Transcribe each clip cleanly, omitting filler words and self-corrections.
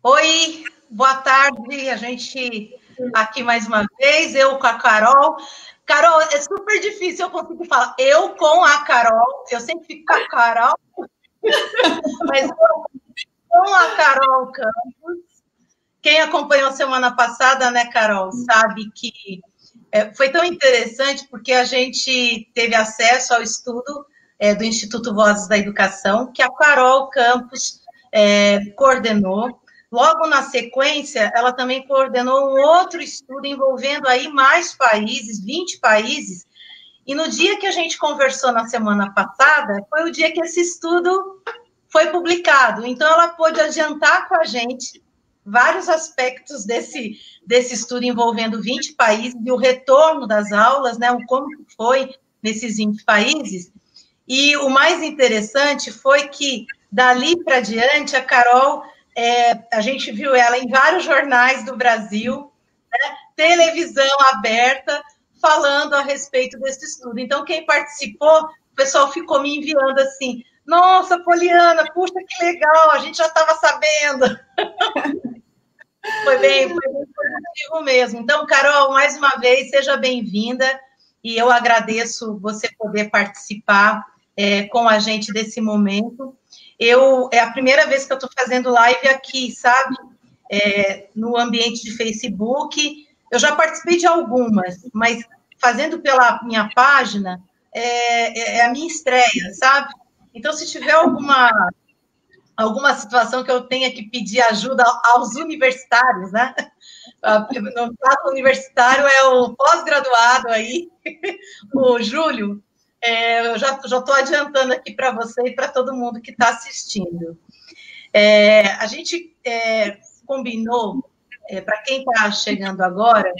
Oi, boa tarde, a gente aqui mais uma vez, eu com a Carol. Carol, é super difícil eu conseguir falar eu com a Carol, eu sempre fico com a Carol, mas eu com a Carol Campos. Quem acompanhou semana passada, né, Carol, sabe que foi tão interessante porque a gente teve acesso ao estudo do Instituto Vozes da Educação, que a Carol Campos coordenou. Logo na sequência, ela também coordenou um outro estudo envolvendo aí mais países, 20 países, e no dia que a gente conversou na semana passada, foi o dia que esse estudo foi publicado. Então, ela pôde adiantar com a gente vários aspectos desse estudo envolvendo 20 países e o retorno das aulas, né, como foi nesses 20 países. E o mais interessante foi que, dali para diante, a Carol, a gente viu ela em vários jornais do Brasil, né, televisão aberta, falando a respeito desse estudo. Então, quem participou, o pessoal ficou me enviando assim, nossa, Poliana, puxa, que legal, a gente já estava sabendo. Foi bem positivo mesmo. Então, Carol, mais uma vez, seja bem-vinda, e eu agradeço você poder participar com a gente desse momento. É a primeira vez que eu estou fazendo live aqui, sabe? No ambiente de Facebook. Eu já participei de algumas, mas fazendo pela minha página, é a minha estreia, sabe? Então, se tiver alguma situação que eu tenha que pedir ajuda aos universitários, né? No caso universitário é o pós-graduado aí, o Júlio. Eu já estou adiantando aqui para você e para todo mundo que está assistindo. A gente combinou, para quem está chegando agora,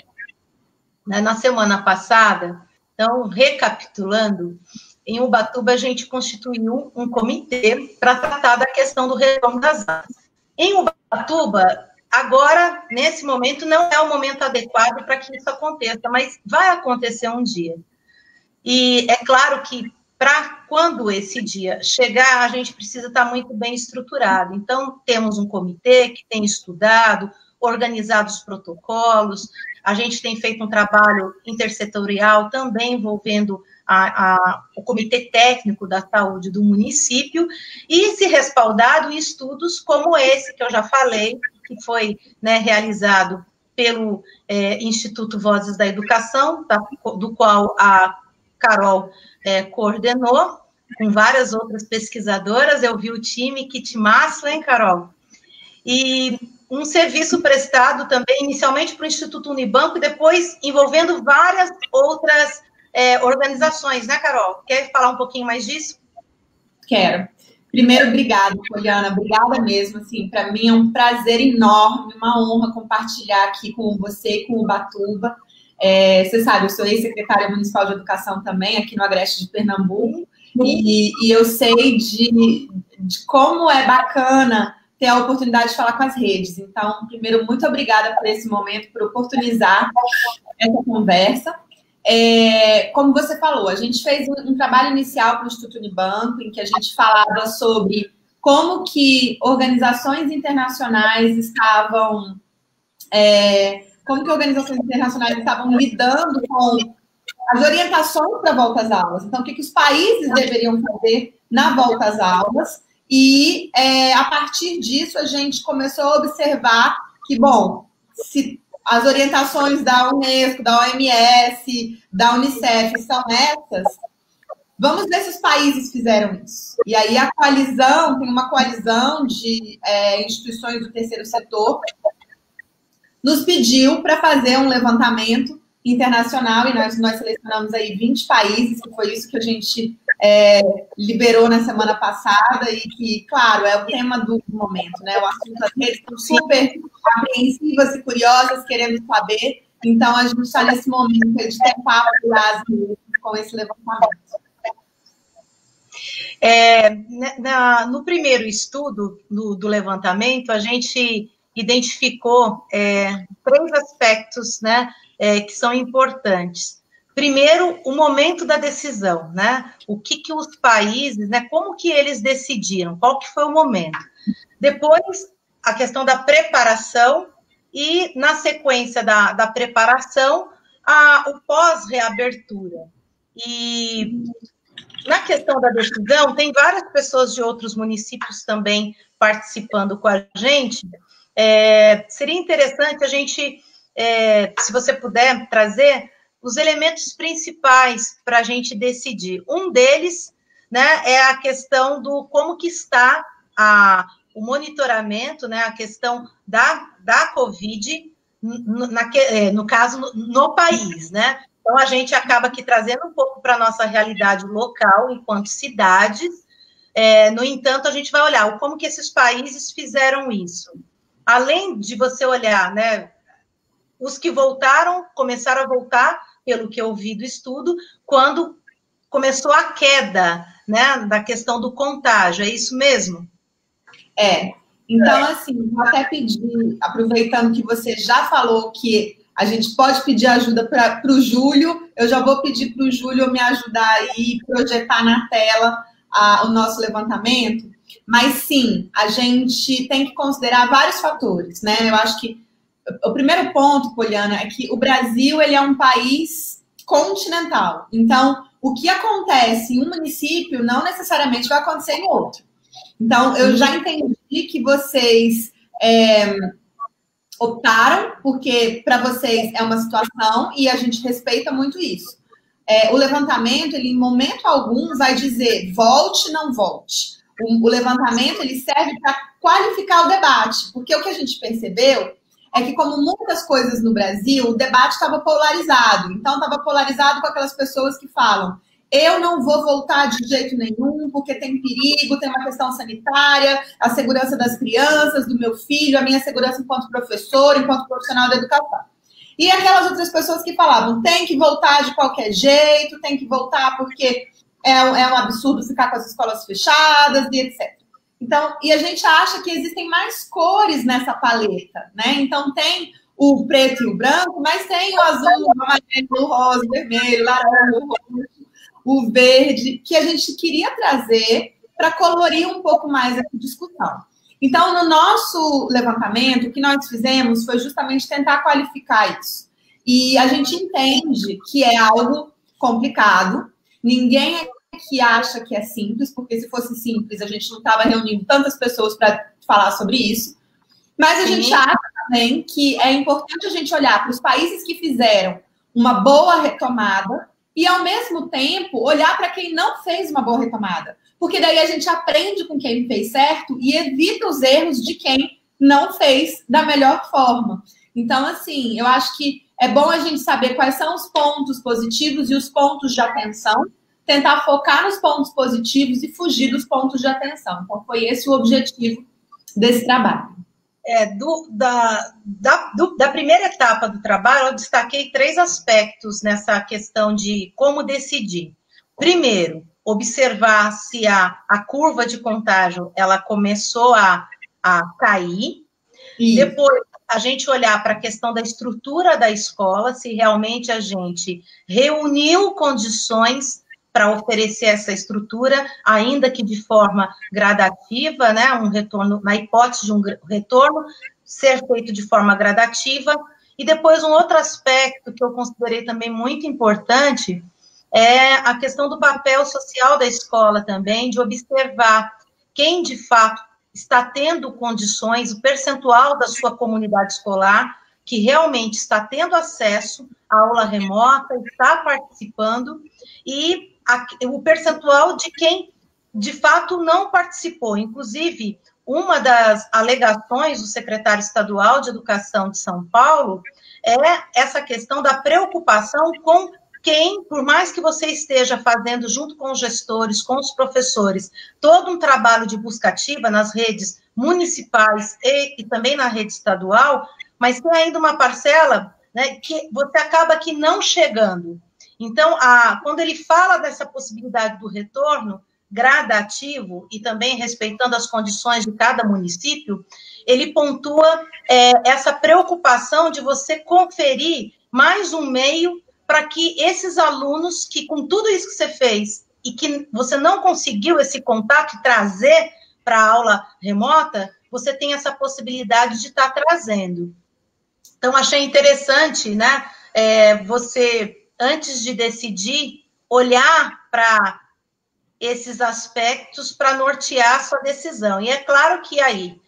né, na semana passada, então, recapitulando, em Ubatuba a gente constituiu um comitê para tratar da questão do retorno das aulas. Em Ubatuba, agora, nesse momento, não é o momento adequado para que isso aconteça, mas vai acontecer um dia. E é claro que, para quando esse dia chegar, a gente precisa estar muito bem estruturado. Então, temos um comitê que tem estudado, organizado os protocolos, a gente tem feito um trabalho intersetorial também envolvendo o Comitê Técnico da Saúde do município e se respaldado em estudos como esse que eu já falei, que foi, né, realizado pelo Instituto Vozes da Educação, do qual a Carol coordenou, com várias outras pesquisadoras. Eu vi o time, que timaço, hein, Carol? E um serviço prestado também, inicialmente para o Instituto Unibanco, e depois envolvendo várias outras organizações, né, Carol? Quer falar um pouquinho mais disso? Quero. Primeiro, obrigada, Poliana, obrigada mesmo, assim, para mim é um prazer enorme, uma honra compartilhar aqui com você e com o Ubatuba. Você sabe, eu sou ex-secretária municipal de educação também, aqui no Agreste de Pernambuco, e eu sei de como é bacana ter a oportunidade de falar com as redes. Então, primeiro, muito obrigada por esse momento, por oportunizar essa conversa. Como você falou, a gente fez um trabalho inicial para o Instituto Unibanco, em que a gente falava sobre como que organizações internacionais estavam lidando com as orientações para a volta às aulas. Então, o que os países deveriam fazer na volta às aulas. E, a partir disso, a gente começou a observar que, bom, se as orientações da Unesco, da OMS, da Unicef são essas, vamos ver se os países fizeram isso. E aí tem uma coalizão de instituições do terceiro setor, nos pediu para fazer um levantamento internacional, e nós selecionamos aí 20 países, que foi isso que a gente liberou na semana passada, e que, claro, é o tema do momento, né? O assunto, as redes estão super apreensivas e curiosas, querendo saber, então a gente está nesse momento de tentar apurar as redes com esse levantamento. No primeiro estudo do levantamento, a gente identificou 3 aspectos, né, que são importantes. Primeiro, o momento da decisão, né? O que os países, né? Como que eles decidiram? Qual que foi o momento? Depois, a questão da preparação e, na sequência da preparação, o pós-reabertura. E na questão da decisão, tem várias pessoas de outros municípios também participando com a gente. Seria interessante a gente, se você puder, trazer os elementos principais para a gente decidir. Um deles, né, é a questão do como que está o monitoramento, né, a questão da Covid, no caso, no país, né? Então, a gente acaba aqui trazendo um pouco para a nossa realidade local, enquanto cidades. No entanto, a gente vai olhar como que esses países fizeram isso. Além de você olhar, né, os que voltaram, começaram a voltar, pelo que eu vi do estudo, quando começou a queda, né, da questão do contágio. É isso mesmo? Então, assim, vou até pedir, aproveitando que você já falou que a gente pode pedir ajuda para o Júlio, eu já vou pedir para o Júlio me ajudar aí, projetar na tela o nosso levantamento, mas sim, a gente tem que considerar vários fatores, né? Eu acho que o primeiro ponto, Poliana, é que o Brasil, ele é um país continental, então o que acontece em um município não necessariamente vai acontecer em outro. Então, eu já entendi que vocês optaram, porque para vocês é uma situação e a gente respeita muito isso. O levantamento, ele em momento algum vai dizer volte, não volte. O levantamento, ele serve para qualificar o debate, porque o que a gente percebeu é que, como muitas coisas no Brasil, o debate estava polarizado. Então, estava polarizado com aquelas pessoas que falam: eu não vou voltar de jeito nenhum, porque tem perigo, tem uma questão sanitária, a segurança das crianças, do meu filho, a minha segurança enquanto professor, enquanto profissional da educação. E aquelas outras pessoas que falavam: tem que voltar de qualquer jeito, tem que voltar porque é um absurdo ficar com as escolas fechadas e etc. Então, e a gente acha que existem mais cores nessa paleta, né? Então, tem o preto e o branco, mas tem o azul, o amarelo, o rosa, o vermelho, o laranja, o roxo, o verde, que a gente queria trazer para colorir um pouco mais essa discussão. Então, no nosso levantamento, o que nós fizemos foi justamente tentar qualificar isso. E a gente entende que é algo complicado, ninguém aqui acha que é simples, porque se fosse simples, a gente não estava reunindo tantas pessoas para falar sobre isso. Mas a gente acha também que é importante a gente olhar para os países que fizeram uma boa retomada e, ao mesmo tempo, olhar para quem não fez uma boa retomada. Porque daí a gente aprende com quem fez certo e evita os erros de quem não fez da melhor forma. Então, assim, eu acho que é bom a gente saber quais são os pontos positivos e os pontos de atenção, tentar focar nos pontos positivos e fugir dos pontos de atenção. Então, foi esse o objetivo desse trabalho. Da primeira etapa do trabalho, eu destaquei 3 aspectos nessa questão de como decidir. Primeiro, observar se a curva de contágio ela começou a cair. Isso. Depois, a gente olhar para a questão da estrutura da escola, se realmente a gente reuniu condições para oferecer essa estrutura, ainda que de forma gradativa, né, um retorno, na hipótese de um retorno, ser feito de forma gradativa. E depois, um outro aspecto que eu considerei também muito importante é a questão do papel social da escola também, de observar quem, de fato, está tendo condições, o percentual da sua comunidade escolar, que realmente está tendo acesso à aula remota, está participando, e o percentual de quem, de fato, não participou. Inclusive, uma das alegações do secretário estadual de Educação de São Paulo é essa questão da preocupação com quem, por mais que você esteja fazendo, junto com os gestores, com os professores, todo um trabalho de busca ativa nas redes municipais e também na rede estadual, mas tem ainda uma parcela, né, que você acaba aqui não chegando. Então, quando ele fala dessa possibilidade do retorno gradativo e também respeitando as condições de cada município, ele pontua essa preocupação de você conferir mais um meio para que esses alunos que, com tudo isso que você fez e que você não conseguiu esse contato e trazer para a aula remota, você tem essa possibilidade de estar trazendo. Então, achei interessante, né, você, antes de decidir, olhar para esses aspectos para nortear a sua decisão. E é claro que aí...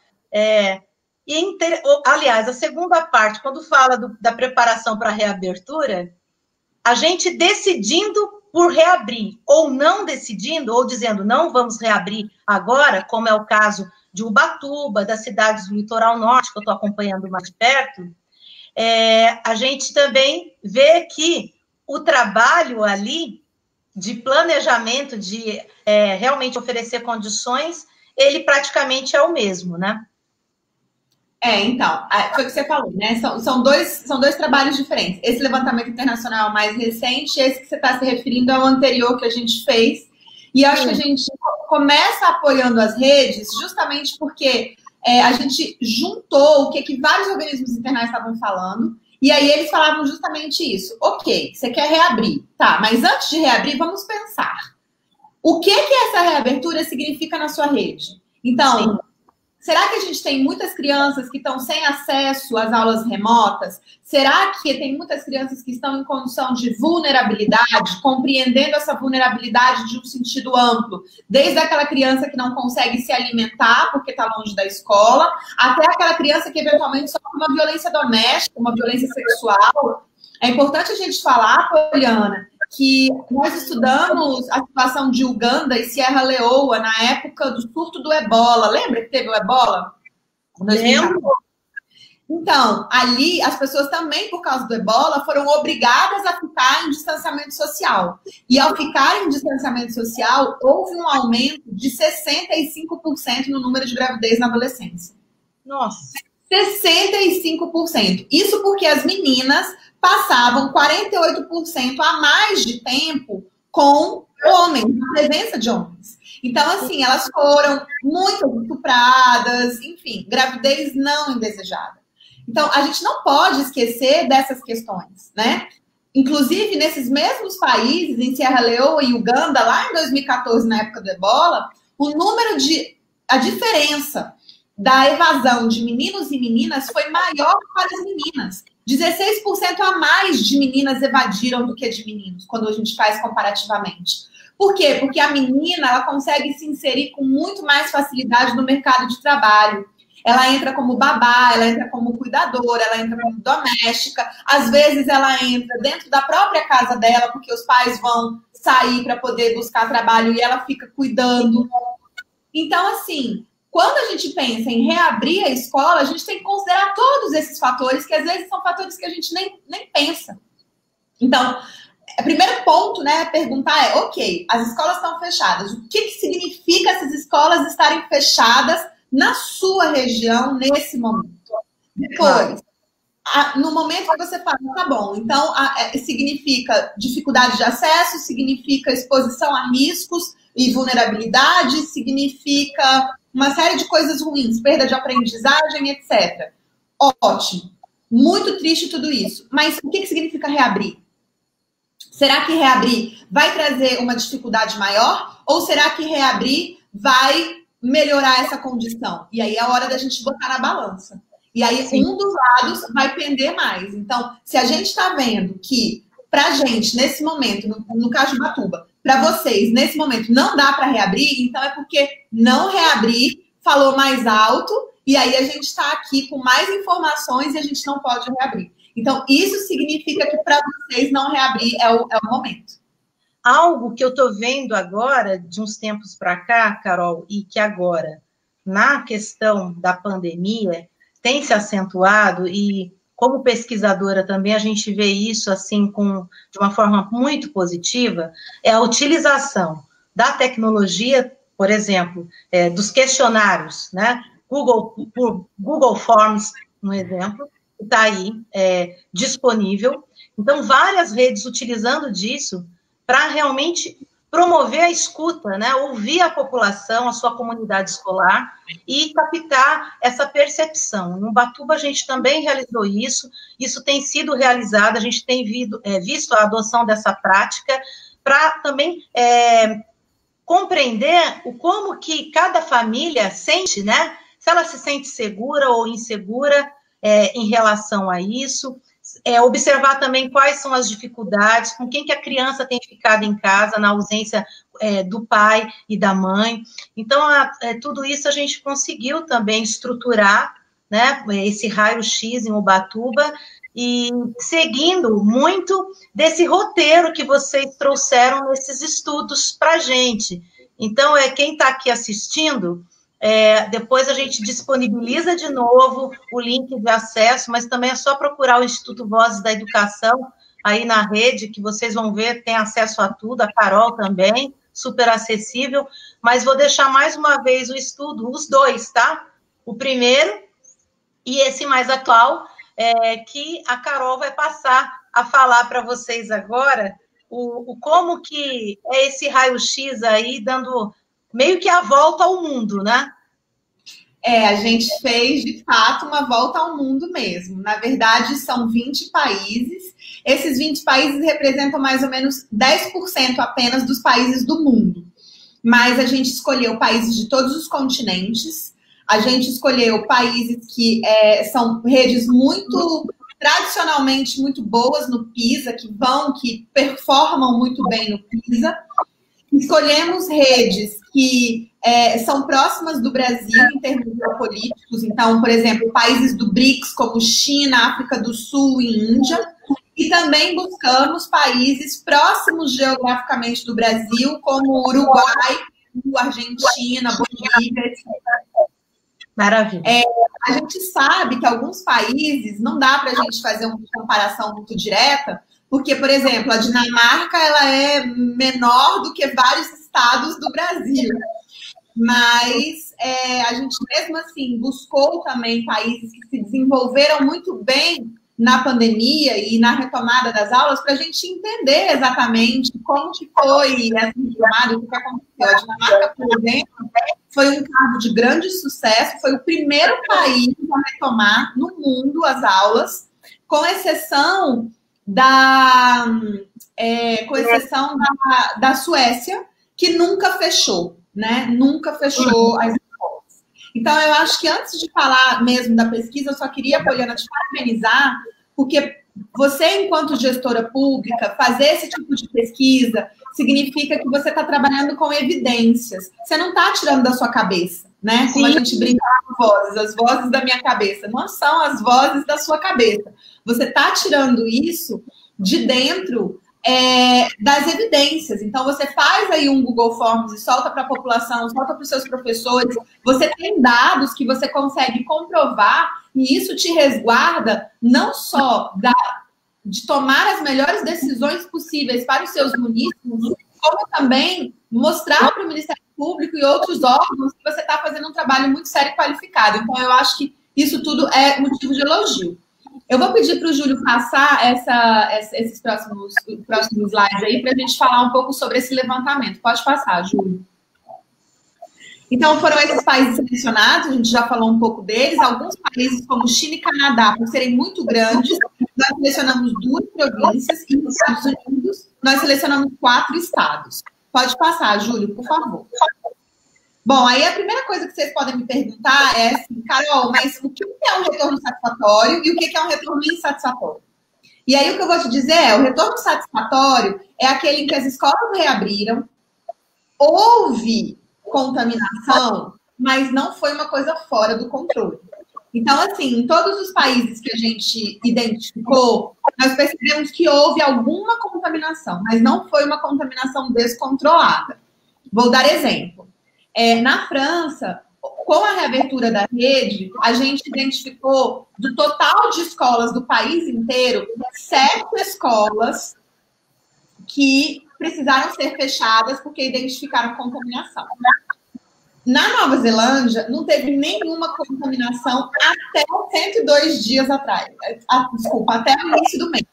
aliás, a segunda parte, quando fala da preparação para a reabertura, a gente decidindo por reabrir, ou não decidindo, ou dizendo não vamos reabrir agora, como é o caso de Ubatuba, das cidades do litoral norte, que eu estou acompanhando mais de perto, a gente também vê que o trabalho ali de planejamento, de realmente oferecer condições, ele praticamente é o mesmo, né? Então, foi o que você falou, né? São dois trabalhos diferentes. Esse levantamento internacional é o mais recente, esse que você está se referindo é o anterior que a gente fez. E acho que a gente começa apoiando as redes justamente porque a gente juntou o que vários organismos internacionais estavam falando, e aí eles falavam justamente isso. Ok, você quer reabrir, tá, mas antes de reabrir, vamos pensar. O que essa reabertura significa na sua rede? Então... Sim. Será que a gente tem muitas crianças que estão sem acesso às aulas remotas? Será que tem muitas crianças que estão em condição de vulnerabilidade, compreendendo essa vulnerabilidade de um sentido amplo? Desde aquela criança que não consegue se alimentar porque está longe da escola, até aquela criança que eventualmente sofre uma violência doméstica, uma violência sexual. É importante a gente falar, Poliana, que nós estudamos a situação de Uganda e Sierra Leoa na época do surto do ebola. Lembra que teve o ebola? Lembro. Então, ali, as pessoas também, por causa do ebola, foram obrigadas a ficar em distanciamento social. E ao ficar em distanciamento social, houve um aumento de 65% no número de gravidez na adolescência. Nossa! 65%. Isso porque as meninas passavam 48% a mais de tempo com homens, na presença de homens. Então, assim, elas foram muito estupradas, enfim, gravidez não indesejada. Então, a gente não pode esquecer dessas questões, né? Inclusive, nesses mesmos países, em Sierra Leoa e Uganda, lá em 2014, na época do ebola, a diferença da evasão de meninos e meninas foi maior para as meninas. 16% a mais de meninas evadiram do que de meninos, quando a gente faz comparativamente. Por quê? Porque a menina ela consegue se inserir com muito mais facilidade no mercado de trabalho. Ela entra como babá, ela entra como cuidadora, ela entra como doméstica. Às vezes ela entra dentro da própria casa dela, porque os pais vão sair para poder buscar trabalho e ela fica cuidando. Então, assim, quando a gente pensa em reabrir a escola, a gente tem que considerar todos esses fatores, que às vezes são fatores que a gente nem pensa. Então, o primeiro ponto, né, perguntar ok, as escolas estão fechadas. O que significa essas escolas estarem fechadas na sua região nesse momento? Depois, no momento que você fala, tá bom, então significa dificuldade de acesso, significa exposição a riscos e vulnerabilidade, significa uma série de coisas ruins, perda de aprendizagem, etc. Ótimo. Muito triste tudo isso. Mas o que significa reabrir? Será que reabrir vai trazer uma dificuldade maior? Ou será que reabrir vai melhorar essa condição? E aí é a hora da gente botar na balança. E aí Sim. Um dos lados vai pender mais. Então, se a gente está vendo que pra gente, nesse momento, no caso de Ubatuba, para vocês, nesse momento, não dá para reabrir, então é porque não reabrir falou mais alto e aí a gente está aqui com mais informações e a gente não pode reabrir. Então, isso significa que para vocês não reabrir é o momento. Algo que eu estou vendo agora, de uns tempos para cá, Carol, e que agora, na questão da pandemia, tem se acentuado, e como pesquisadora também a gente vê isso assim de uma forma muito positiva, é a utilização da tecnologia, por exemplo, dos questionários, né? Google Forms, um exemplo, que está aí disponível. Então, várias redes utilizando disso para realmente promover a escuta, né? Ouvir a população, a sua comunidade escolar e captar essa percepção. No Ubatuba, a gente também realizou isso tem sido realizado, a gente tem visto a adoção dessa prática para também compreender como que cada família sente, né? se ela se sente segura ou insegura em relação a isso. Observar também quais são as dificuldades, com quem que a criança tem ficado em casa, na ausência do pai e da mãe. Então, tudo isso a gente conseguiu também estruturar, né, esse raio-x em Ubatuba, e seguindo muito desse roteiro que vocês trouxeram nesses estudos para a gente. Então, quem está aqui assistindo, depois a gente disponibiliza de novo o link de acesso, mas também é só procurar o Instituto Vozes da Educação aí na rede, que vocês vão ver, tem acesso a tudo, a Carol também, super acessível, mas vou deixar mais uma vez o estudo, os dois, tá? O primeiro e esse mais atual, que a Carol vai passar a falar para vocês agora, como que é esse raio-x aí, dando meio que a volta ao mundo, né? A gente fez, de fato, uma volta ao mundo mesmo. Na verdade, são 20 países. Esses 20 países representam mais ou menos 10% apenas dos países do mundo. Mas a gente escolheu países de todos os continentes. A gente escolheu países que são redes muito, tradicionalmente, muito boas no PISA, que performam muito bem no PISA. Escolhemos redes que são próximas do Brasil em termos geopolíticos. Então, por exemplo, países do BRICS, como China, África do Sul e Índia. E também buscamos países próximos geograficamente do Brasil, como Uruguai, Argentina, Bolívia, etc. Maravilha. A gente sabe que alguns países não dá para a gente fazer uma comparação muito direta, porque, por exemplo, a Dinamarca ela é menor do que vários estados do Brasil. Mas a gente, mesmo assim, buscou também países que se desenvolveram muito bem na pandemia e na retomada das aulas, para a gente entender exatamente como que foi essa retomada, o que aconteceu. A Dinamarca, por exemplo, foi um caso de grande sucesso, foi o primeiro país a retomar no mundo as aulas, com exceção da Suécia, que nunca fechou, né? Nunca fechou as escolas. Então, eu acho que antes de falar mesmo da pesquisa, eu só queria, Poliana, te parabenizar, porque você, enquanto gestora pública, fazer esse tipo de pesquisa significa que você está trabalhando com evidências. Você não está tirando da sua cabeça, né? Como a gente brinca com vozes, as vozes da minha cabeça. Não são as vozes da sua cabeça. Você está tirando isso de dentro das evidências. Então, você faz aí um Google Forms e solta para a população, solta para os seus professores. Você tem dados que você consegue comprovar e isso te resguarda não só de tomar as melhores decisões possíveis para os seus munícipes, como também mostrar para o Ministério Público e outros órgãos que você está fazendo um trabalho muito sério e qualificado. Então, eu acho que isso tudo é motivo de elogio. Eu vou pedir para o Júlio passar esses próximos slides aí para a gente falar um pouco sobre esse levantamento. Pode passar, Júlio. Então, foram esses países selecionados, a gente já falou um pouco deles. Alguns países, como China e Canadá, por serem muito grandes, nós selecionamos 2 províncias, e nos Estados Unidos, nós selecionamos 4 estados. Pode passar, Júlio, por favor. Bom, aí a primeira coisa que vocês podem me perguntar é assim, Carol, mas o que é um retorno satisfatório e o que é um retorno insatisfatório? E aí o que eu vou te dizer o retorno satisfatório é aquele em que as escolas reabriram, houve contaminação, mas não foi uma coisa fora do controle. Então, assim, em todos os países que a gente identificou, nós percebemos que houve alguma contaminação, mas não foi uma contaminação descontrolada. Vou dar exemplo. Na França, com a reabertura da rede, a gente identificou, do total de escolas do país inteiro, 7 escolas que precisaram ser fechadas porque identificaram contaminação. Na Nova Zelândia, não teve nenhuma contaminação até 102 dias atrás. Desculpa, até o início do mês.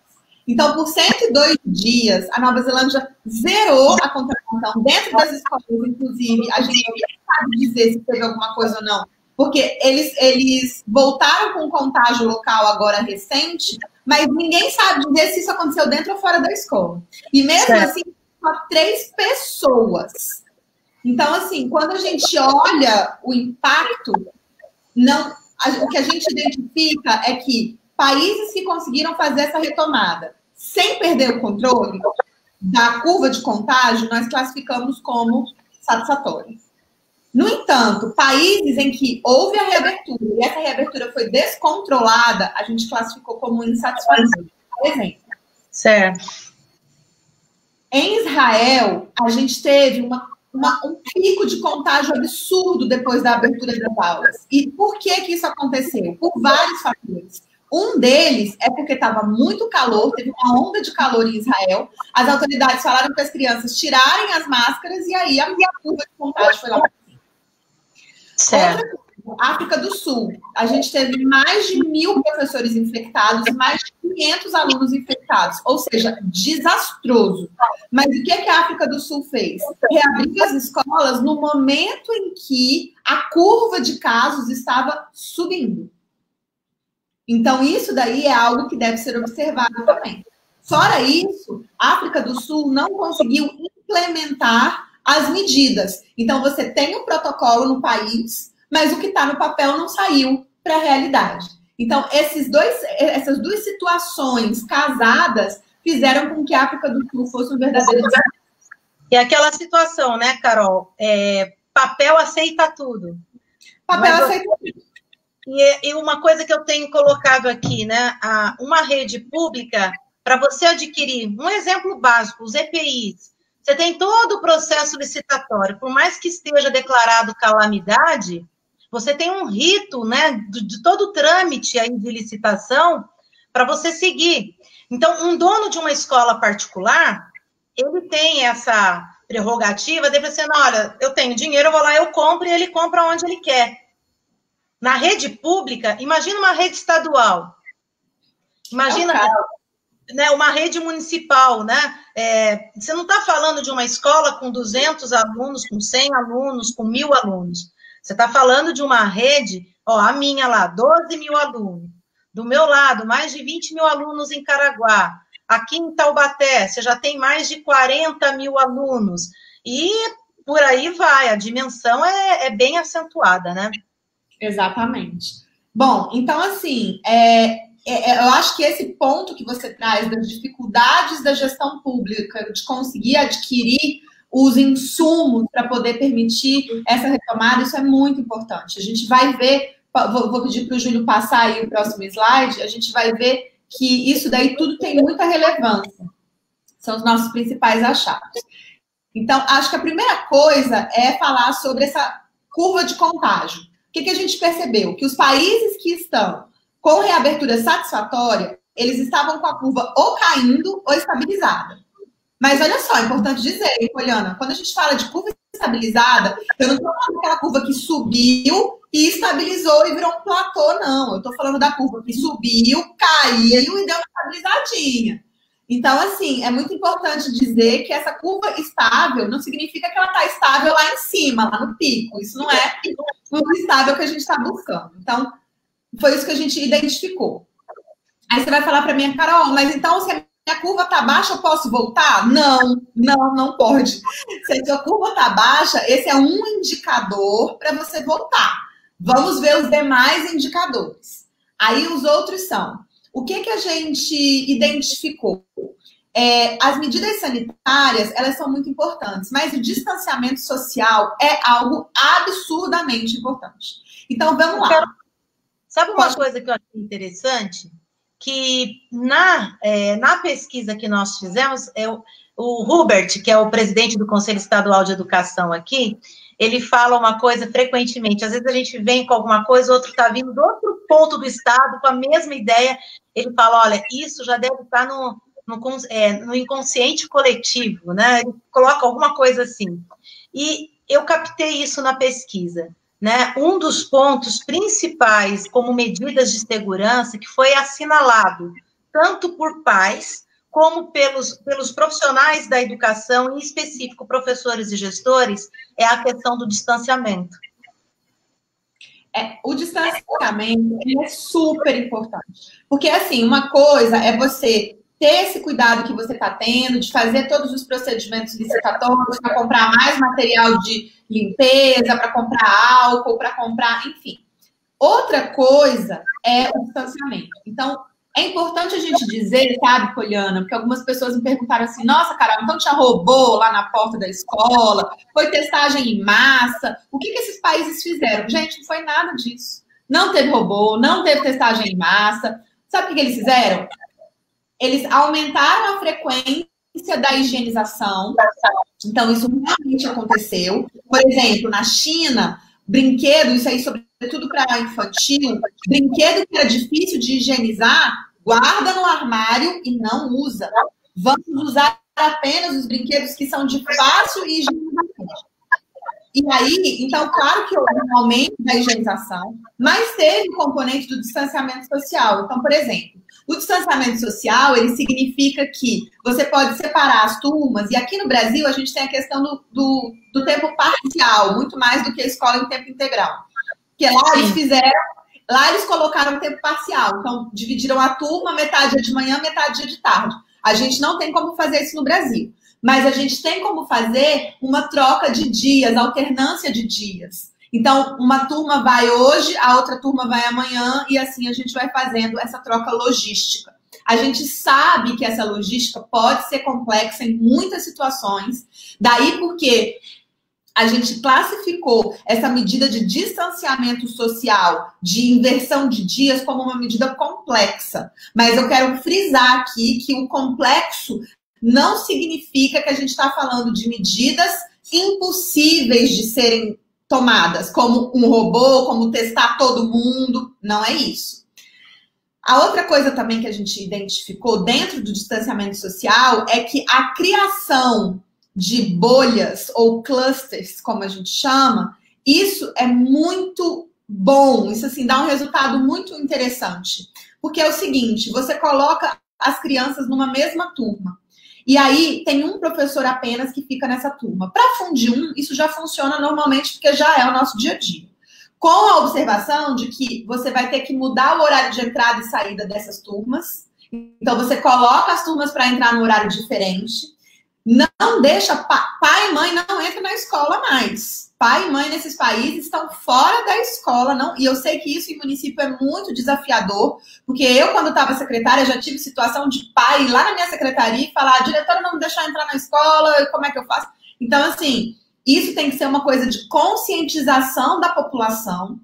Então, por 102 dias, a Nova Zelândia zerou a contaminação dentro das escolas, inclusive. A gente não sabe dizer se teve alguma coisa ou não, porque eles voltaram com um contágio local agora recente, mas ninguém sabe dizer se isso aconteceu dentro ou fora da escola. E mesmo assim, só 3 pessoas. Então, assim, quando a gente olha o impacto, não, o que a gente identifica é que países que conseguiram fazer essa retomada sem perder o controle da curva de contágio, nós classificamos como satisfatório. No entanto, países em que houve a reabertura e essa reabertura foi descontrolada, a gente classificou como insatisfatório. Por exemplo, certo. Em Israel, a gente teve um pico de contágio absurdo depois da abertura das aulas. E por que isso aconteceu? Por vários fatores. Um deles é porque estava muito calor, teve uma onda de calor em Israel, as autoridades falaram para as crianças tirarem as máscaras e aí a curva de contágio foi lá. Certo. África do Sul, a gente teve mais de 1.000 professores infectados, mais de 500 alunos infectados, ou seja, desastroso. Mas o que a África do Sul fez? Reabriu as escolas no momento em que a curva de casos estava subindo. Então, isso daí é algo que deve ser observado também. Fora isso, a África do Sul não conseguiu implementar as medidas. Então, você tem um protocolo no país, mas o que está no papel não saiu para a realidade. Então, essas duas situações casadas fizeram com que a África do Sul fosse um verdadeiro desafio. E aquela situação, né, Carol? Papel aceita tudo. Papel aceita tudo. E uma coisa que eu tenho colocado aqui, né? Uma rede pública, para você adquirir, um exemplo básico, os EPIs, você tem todo o processo licitatório, por mais que esteja declarado calamidade, você tem um rito, né, de todo o trâmite aí de licitação para você seguir. Então, um dono de uma escola particular, ele tem essa prerrogativa de dizer, olha, eu tenho dinheiro, eu vou lá, eu compro, e ele compra onde ele quer. Na rede pública, imagina uma rede estadual. Imagina, né, uma rede municipal, né? Você não está falando de uma escola com 200 alunos, com 100 alunos, com 1.000 alunos. Você está falando de uma rede, a minha lá, 12 mil alunos. Do meu lado, mais de 20 mil alunos em Caraguá. Aqui em Taubaté, você já tem mais de 40 mil alunos. E por aí vai, a dimensão é bem acentuada, né? Exatamente. Bom, então, assim, eu acho que esse ponto que você traz das dificuldades da gestão pública, de conseguir adquirir os insumos para poder permitir essa retomada, isso é muito importante. A gente vai ver, vou pedir para o Júlio passar aí o próximo slide, a gente vai ver que isso daí tudo tem muita relevância. São os nossos principais achados. Então, acho que a primeira coisa é falar sobre essa curva de contágio. O que a gente percebeu? Que os países que estão com reabertura satisfatória, eles estavam com a curva ou caindo ou estabilizada. Mas olha só, é importante dizer, hein, Poliana, quando a gente fala de curva estabilizada, eu não estou falando daquela curva que subiu e estabilizou e virou um platô, não. Eu estou falando da curva que subiu, caiu e deu uma estabilizadinha. Então, assim, é muito importante dizer que essa curva estável não significa que ela está estável lá em cima, lá no pico. Isso não é o estável que a gente está buscando. Então, foi isso que a gente identificou. Aí você vai falar para mim, Carol, mas então se a minha curva está baixa, eu posso voltar? Não pode. Se a sua curva está baixa, esse é um indicador para você voltar. Vamos ver os demais indicadores. Aí os outros são, o que a gente identificou? As medidas sanitárias, elas são muito importantes, mas o distanciamento social é algo absurdamente importante. Então, vamos lá. Sabe uma coisa que eu achei interessante? Que na pesquisa que nós fizemos, o Hubert, que é o presidente do Conselho Estadual de Educação aqui, ele fala uma coisa frequentemente. Às vezes a gente vem com alguma coisa, o outro está vindo do outro ponto do estado com a mesma ideia. Ele fala, olha, isso já deve estar no inconsciente coletivo, né? Ele coloca alguma coisa assim. E eu captei isso na pesquisa. Né, um dos pontos principais como medidas de segurança que foi assinalado tanto por pais como pelos profissionais da educação, em específico professores e gestores, é a questão do distanciamento. O distanciamento é super importante, porque assim, uma coisa é você ter esse cuidado que você está tendo, de fazer todos os procedimentos licitatórios, para comprar mais material de limpeza, para comprar álcool, para comprar, enfim. Outra coisa é o distanciamento. Então, é importante a gente dizer, sabe, Poliana, porque algumas pessoas me perguntaram assim, nossa, Carol, então tinha robô lá na porta da escola, foi testagem em massa, o que esses países fizeram? Gente, não foi nada disso. Não teve robô, não teve testagem em massa. Sabe o que eles fizeram? Eles aumentaram a frequência da higienização. Então, isso realmente aconteceu. Por exemplo, na China, brinquedo, isso aí sobretudo para infantil, brinquedo que era difícil de higienizar, guarda no armário e não usa. Vamos usar apenas os brinquedos que são de fácil higienização. E aí, então, claro que houve um aumento da higienização, mas teve o componente do distanciamento social. Então, por exemplo, o distanciamento social, ele significa que você pode separar as turmas, e aqui no Brasil a gente tem a questão do tempo parcial, muito mais do que a escola em tempo integral. Porque lá eles colocaram tempo parcial, então dividiram a turma, metade é de manhã, metade é de tarde. A gente não tem como fazer isso no Brasil, mas a gente tem como fazer uma troca de dias, alternância de dias. Então, uma turma vai hoje, a outra turma vai amanhã, e assim a gente vai fazendo essa troca logística. A gente sabe que essa logística pode ser complexa em muitas situações, daí porque a gente classificou essa medida de distanciamento social, de inversão de dias, como uma medida complexa. Mas eu quero frisar aqui que o complexo não significa que a gente está falando de medidas impossíveis de serem tomadas, como um robô, como testar todo mundo. Não é isso. A outra coisa também que a gente identificou dentro do distanciamento social é que a criação de bolhas ou clusters, como a gente chama, isso é muito bom. Isso, assim, dá um resultado muito interessante. Porque é o seguinte, você coloca as crianças numa mesma turma. E aí tem um professor apenas que fica nessa turma. Para fundir isso já funciona normalmente, porque já é o nosso dia a dia. Com a observação de que você vai ter que mudar o horário de entrada e saída dessas turmas. Então, você coloca as turmas para entrar no horário diferente. Não deixa, pai e mãe não entram na escola mais. Pai e mãe nesses países estão fora da escola. Não, e eu sei que isso em município é muito desafiador, porque eu, quando estava secretária, já tive situação de pai ir lá na minha secretaria e falar, a diretora não me deixou entrar na escola, como é que eu faço? Então, assim, isso tem que ser uma coisa de conscientização da população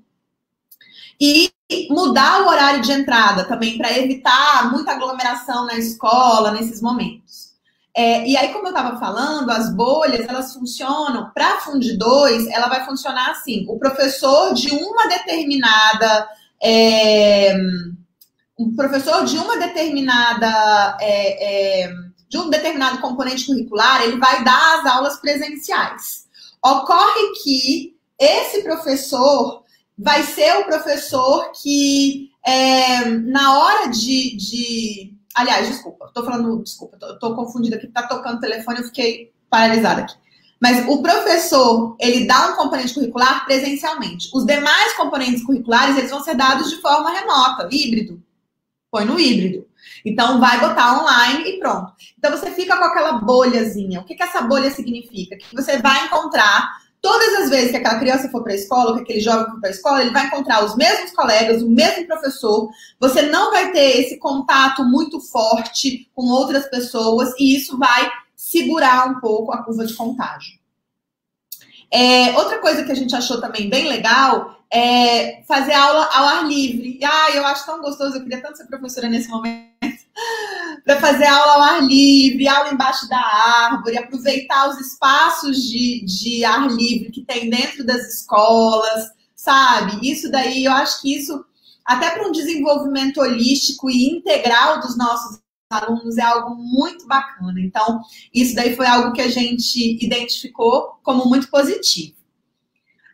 e mudar o horário de entrada também, para evitar muita aglomeração na escola nesses momentos. E aí, como eu estava falando, as bolhas, elas funcionam, para Funde 2, ela vai funcionar assim, o professor de uma determinada, de um determinado componente curricular, ele vai dar as aulas presenciais. Ocorre que esse professor vai ser o professor que, na hora aliás, desculpa, tô confundida aqui, tá tocando o telefone, eu fiquei paralisada aqui. Mas o professor, ele dá um componente curricular presencialmente. Os demais componentes curriculares, eles vão ser dados de forma remota, híbrido. Põe no híbrido. Então, vai botar online e pronto. Então, você fica com aquela bolhazinha. O que essa bolha significa? Que você vai encontrar, todas as vezes que aquela criança for para a escola, ou que aquele jovem for para a escola, ele vai encontrar os mesmos colegas, o mesmo professor. Você não vai ter esse contato muito forte com outras pessoas e isso vai segurar um pouco a curva de contágio. Outra coisa que a gente achou também bem legal é fazer aula ao ar livre. Eu acho tão gostoso, eu queria tanto ser professora nesse momento. Para fazer aula ao ar livre, aula embaixo da árvore, aproveitar os espaços de ar livre que tem dentro das escolas, sabe? Isso daí, eu acho que isso, até para um desenvolvimento holístico e integral dos nossos alunos, é algo muito bacana. Então, isso daí foi algo que a gente identificou como muito positivo.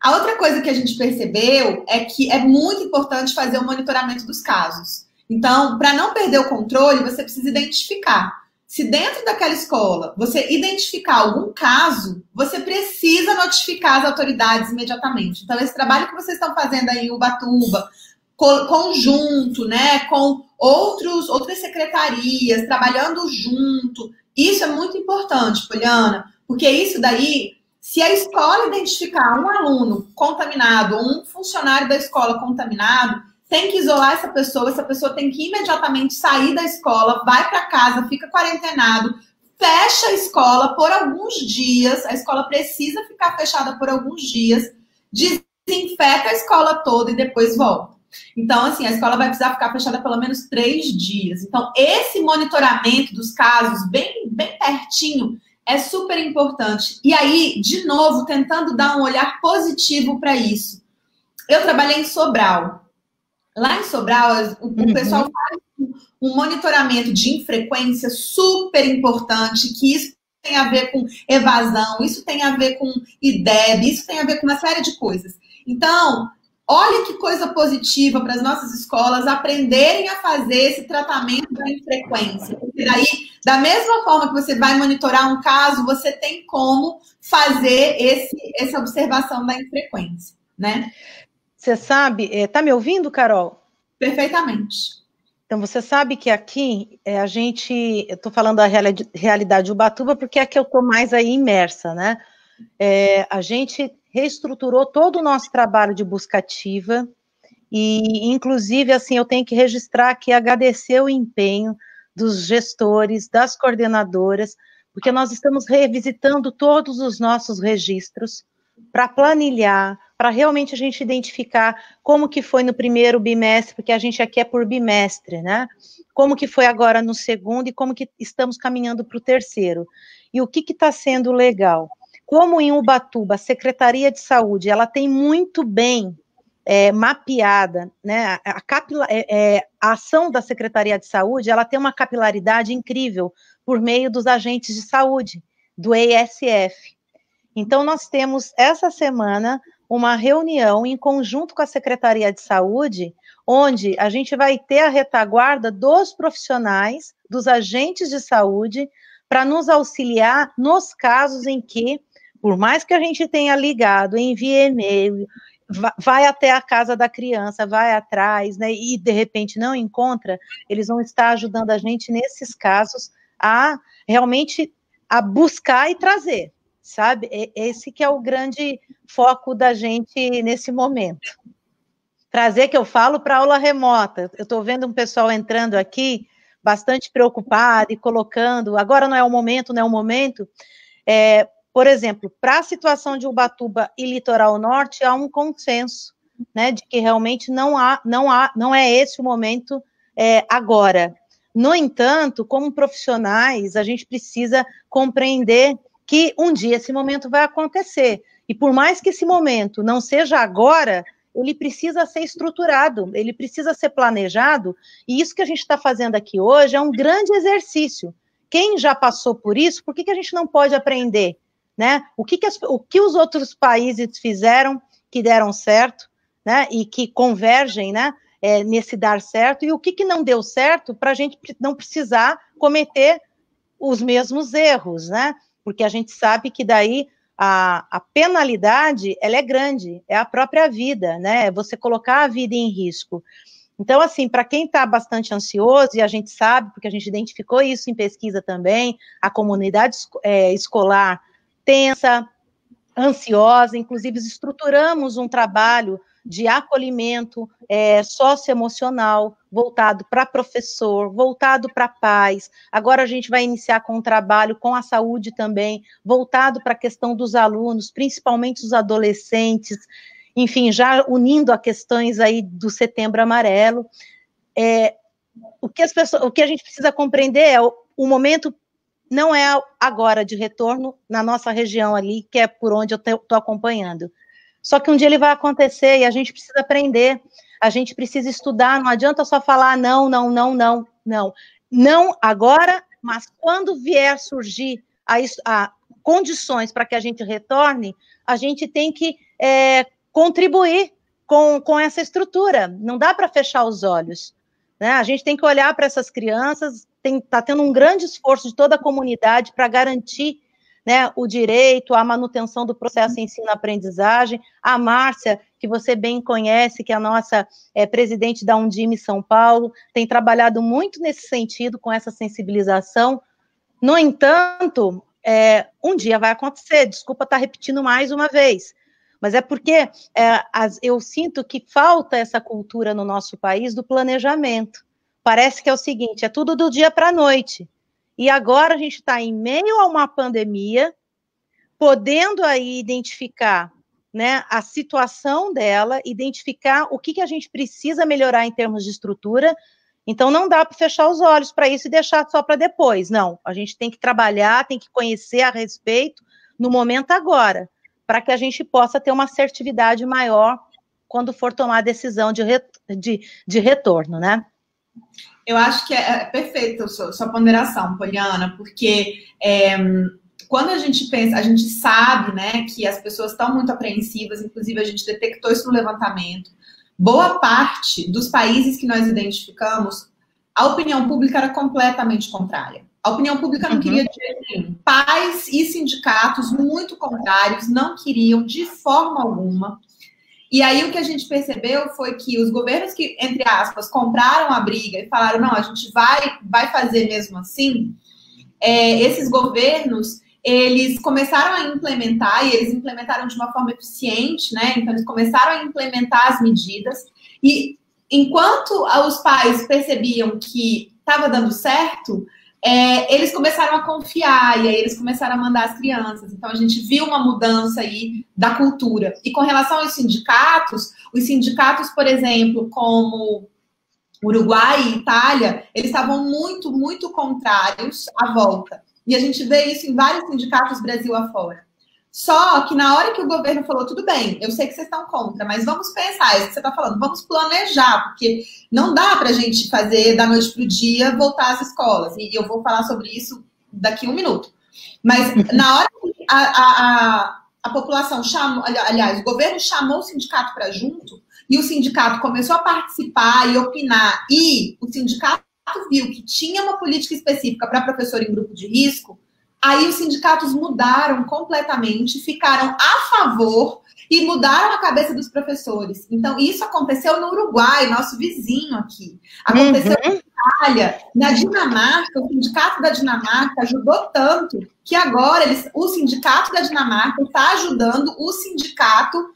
A outra coisa que a gente percebeu é que é muito importante fazer o monitoramento dos casos. Então, para não perder o controle, você precisa identificar. Se dentro daquela escola você identificar algum caso, você precisa notificar as autoridades imediatamente. Então, esse trabalho que vocês estão fazendo aí em Ubatuba, conjunto, né, com outras secretarias, trabalhando junto, isso é muito importante, Poliana, porque isso daí, Se a escola identificar um aluno contaminado, um funcionário da escola contaminado, tem que isolar essa pessoa tem que imediatamente sair da escola, vai para casa, fica quarentenado, fecha a escola por alguns dias, a escola precisa ficar fechada por alguns dias, desinfeta a escola toda e depois volta. Então, assim, a escola vai precisar ficar fechada pelo menos 3 dias. Então, esse monitoramento dos casos, bem pertinho, é super importante. E aí, de novo, tentando dar um olhar positivo para isso. Eu trabalhei em Sobral. Lá em Sobral, o pessoal faz um monitoramento de infrequência super importante, que isso tem a ver com evasão, isso tem a ver com IDEB, isso tem a ver com uma série de coisas. Então, olha que coisa positiva para as nossas escolas aprenderem a fazer esse tratamento da infrequência. Porque daí, da mesma forma que você vai monitorar um caso, você tem como fazer essa observação da infrequência, né? Você sabe, tá me ouvindo, Carol? Perfeitamente. Então, você sabe que aqui, eu estou falando da realidade de Ubatuba, porque é que eu estou mais aí imersa, né? A gente reestruturou todo o nosso trabalho de busca ativa, e, inclusive, assim, eu tenho que registrar aqui, agradecer o empenho dos gestores, das coordenadoras, porque nós estamos revisitando todos os nossos registros para planilhar, para realmente a gente identificar como que foi no primeiro bimestre, porque a gente aqui é por bimestre, né? Como que foi agora no segundo e como que estamos caminhando para o terceiro. E o que está sendo legal? Como em Ubatuba, a Secretaria de Saúde, ela tem muito bem mapeada, né? A ação da Secretaria de Saúde, ela tem uma capilaridade incrível por meio dos agentes de saúde, do ESF. Então, nós temos, essa semana, uma reunião em conjunto com a Secretaria de Saúde, onde a gente vai ter a retaguarda dos profissionais, dos agentes de saúde, para nos auxiliar nos casos em que, por mais que a gente tenha ligado, envie e-mail, vai até a casa da criança, vai atrás, né, e de repente não encontra, eles vão estar ajudando a gente nesses casos a realmente a buscar e trazer. Sabe? Esse que é o grande foco da gente nesse momento. Trazer, que eu falo, para aula remota. Eu estou vendo um pessoal entrando aqui, bastante preocupado e colocando, agora não é o momento, não é o momento. Por exemplo, para a situação de Ubatuba e Litoral Norte, há um consenso, né, de que realmente não é esse o momento agora. No entanto, como profissionais, a gente precisa compreender que um dia esse momento vai acontecer. E por mais que esse momento não seja agora, ele precisa ser estruturado, ele precisa ser planejado, e isso que a gente está fazendo aqui hoje é um grande exercício. Quem já passou por isso, por que a gente não pode aprender? Né? O que os outros países fizeram que deram certo, né? E que convergem, né? Nesse dar certo, e o que não deu certo para a gente não precisar cometer os mesmos erros, né? Porque a gente sabe que daí a penalidade, ela é grande, é a própria vida, né? Você colocar a vida em risco. Então, assim, para quem está bastante ansioso, e a gente sabe, porque a gente identificou isso em pesquisa também, a comunidade escolar tensa, ansiosa, inclusive estruturamos um trabalho de acolhimento socioemocional, voltado para professor, voltado para pais. Agora a gente vai iniciar com um trabalho com a saúde também, voltado para a questão dos alunos, principalmente os adolescentes, enfim, já unindo a questões aí do Setembro Amarelo. O que a gente precisa compreender é o momento não é agora de retorno na nossa região ali, que é por onde eu estou acompanhando. Só que um dia ele vai acontecer e a gente precisa aprender, a gente precisa estudar, não adianta só falar não agora, mas quando vier surgir a condições para que a gente retorne, a gente tem que contribuir com essa estrutura, não dá para fechar os olhos, né? A gente tem que olhar para essas crianças, está tendo um grande esforço de toda a comunidade para garantir, né, o direito à manutenção do processo ensino-aprendizagem. A Márcia, que você bem conhece, que é a nossa presidente da Undime São Paulo, tem trabalhado muito nesse sentido, com essa sensibilização. No entanto, um dia vai acontecer, desculpa estar repetindo mais uma vez, mas é porque eu sinto que falta essa cultura no nosso país do planejamento. Parece que é o seguinte, é tudo do dia para a noite. E agora a gente está em meio a uma pandemia, podendo aí identificar, né, a situação dela, identificar o que a gente precisa melhorar em termos de estrutura. Então, não dá para fechar os olhos para isso e deixar só para depois. Não, a gente tem que trabalhar, tem que conhecer a respeito no momento agora, para que a gente possa ter uma assertividade maior quando for tomar a decisão de retorno, né? Eu acho que é perfeito sua ponderação, Poliana, porque quando a gente pensa, a gente sabe, né, que as pessoas estão muito apreensivas, inclusive a gente detectou isso no levantamento. Boa parte dos países que nós identificamos, a opinião pública era completamente contrária. A opinião pública não queria de jeito nenhum. Pais e sindicatos muito contrários, não queriam de forma alguma. E aí o que a gente percebeu foi que os governos que, entre aspas, compraram a briga e falaram, não, a gente vai fazer mesmo assim, esses governos, eles começaram a implementar, e eles implementaram de uma forma eficiente, né? Então, eles começaram a implementar as medidas, e enquanto os pais percebiam que estava dando certo, eles começaram a confiar, e aí eles começaram a mandar as crianças. Então, a gente viu uma mudança aí da cultura. E com relação aos sindicatos, os sindicatos, por exemplo, como Uruguai e Itália, eles estavam muito, muito contrários à volta. E a gente vê isso em vários sindicatos Brasil afora. Só que na hora que o governo falou, tudo bem, eu sei que vocês estão contra, mas vamos pensar, é isso que você está falando, vamos planejar, porque não dá para a gente fazer da noite para o dia voltar às escolas. E eu vou falar sobre isso daqui a um minuto. Mas na hora que a população chamou, aliás, o governo chamou o sindicato para junto, e o sindicato começou a participar e opinar, e o sindicato viu que tinha uma política específica para professor em grupo de risco, aí os sindicatos mudaram completamente, ficaram a favor e mudaram a cabeça dos professores. Então, isso aconteceu no Uruguai, nosso vizinho aqui. Aconteceu na Itália, na Dinamarca, o sindicato da Dinamarca ajudou tanto que agora o sindicato da Dinamarca está ajudando o sindicato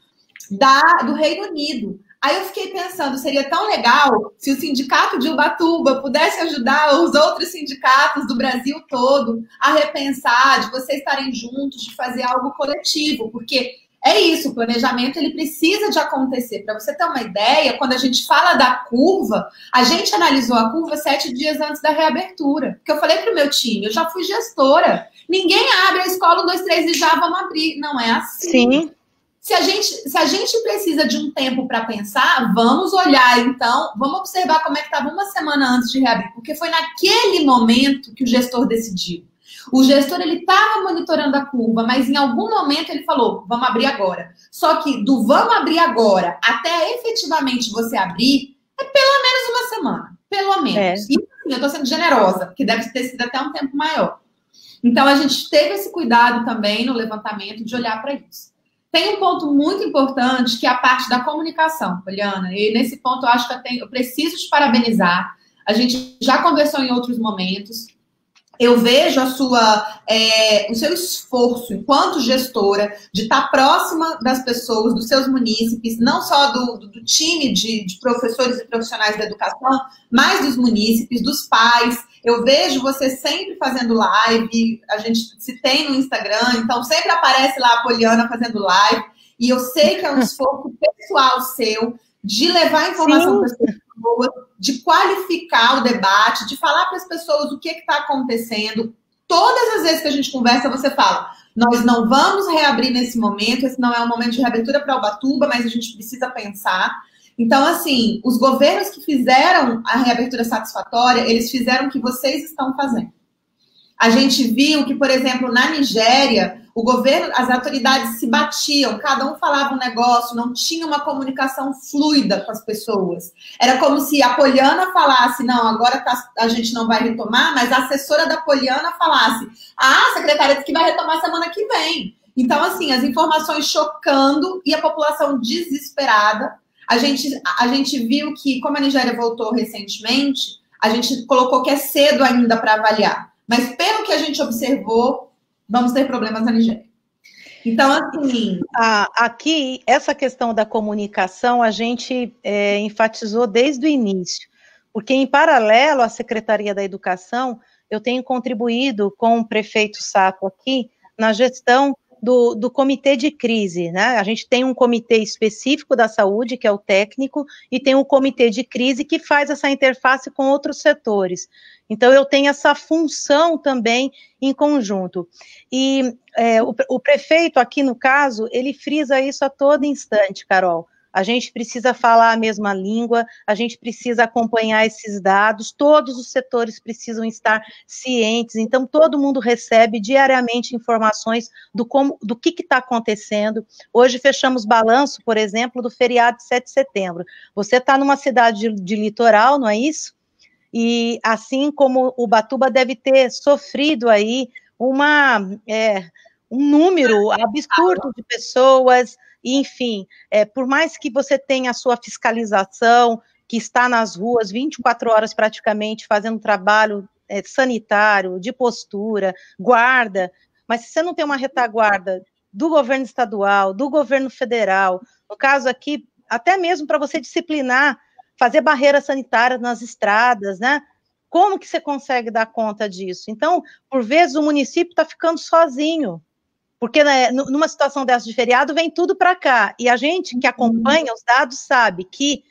do Reino Unido. Aí eu fiquei pensando, seria tão legal se o sindicato de Ubatuba pudesse ajudar os outros sindicatos do Brasil todo a repensar, de vocês estarem juntos, de fazer algo coletivo, porque é isso, o planejamento ele precisa de acontecer. Para você ter uma ideia, quando a gente fala da curva, a gente analisou a curva 7 dias antes da reabertura, porque eu falei para o meu time, eu já fui gestora, ninguém abre a escola 1, 2, 3 e já vamos abrir, não é assim. Sim. Se a gente precisa de um tempo para pensar, vamos olhar, então, vamos observar como é que estava uma semana antes de reabrir, porque foi naquele momento que o gestor decidiu. O gestor, ele estava monitorando a curva, mas em algum momento ele falou, vamos abrir agora. Só que do vamos abrir agora até efetivamente você abrir, é pelo menos uma semana, pelo menos. E assim, eu estou sendo generosa, porque deve ter sido até um tempo maior. Então, a gente teve esse cuidado também no levantamento de olhar para isso. Tem um ponto muito importante, que é a parte da comunicação, Poliana. E nesse ponto eu acho que eu preciso te parabenizar. A gente já conversou em outros momentos. Eu vejo o seu esforço enquanto gestora de estar próxima das pessoas, dos seus munícipes, não só do time de professores e profissionais da educação, mas dos munícipes, dos pais. Eu vejo você sempre fazendo live, a gente se tem no Instagram, então sempre aparece lá a Poliana fazendo live, e eu sei que é um esforço pessoal seu de levar informação para as pessoas, de qualificar o debate, de falar para as pessoas o que está acontecendo. Todas as vezes que a gente conversa, você fala, nós não vamos reabrir nesse momento, esse não é um momento de reabertura para Ubatuba, mas a gente precisa pensar. Então, assim, os governos que fizeram a reabertura satisfatória, eles fizeram o que vocês estão fazendo. A gente viu que, por exemplo, na Nigéria, o governo, as autoridades se batiam, cada um falava um negócio, não tinha uma comunicação fluida com as pessoas. Era como se a Poliana falasse, não, agora a gente não vai retomar, mas a assessora da Poliana falasse, a secretária disse que vai retomar semana que vem. Então, assim, as informações chocando e a população desesperada. A gente viu que, como a Nigéria voltou recentemente, a gente colocou que é cedo ainda para avaliar. Mas pelo que a gente observou, vamos ter problemas na Nigéria. Então, assim... Aqui, essa questão da comunicação, a gente enfatizou desde o início, porque em paralelo à Secretaria da Educação, eu tenho contribuído com o prefeito Sato aqui na gestão do comitê de crise, né? A gente tem um comitê específico da saúde, que é o técnico, e tem um comitê de crise que faz essa interface com outros setores. Então, eu tenho essa função também em conjunto. E o prefeito, aqui no caso, ele frisa isso a todo instante, Carol. A gente precisa falar a mesma língua, a gente precisa acompanhar esses dados, todos os setores precisam estar cientes, então todo mundo recebe diariamente informações do que está acontecendo. Hoje fechamos balanço, por exemplo, do feriado de 7 de setembro. Você está numa cidade de litoral, não é isso? E assim como Ubatuba deve ter sofrido aí um número absurdo de pessoas. Enfim, por mais que você tenha a sua fiscalização, que está nas ruas 24 horas praticamente, fazendo trabalho sanitário, de postura, guarda, mas se você não tem uma retaguarda do governo estadual, do governo federal, no caso aqui, até mesmo para você disciplinar, fazer barreira sanitária nas estradas, né? Como que você consegue dar conta disso? Então, por vezes, o município está ficando sozinho, porque numa situação dessa de feriado, vem tudo para cá. E a gente que acompanha os dados sabe que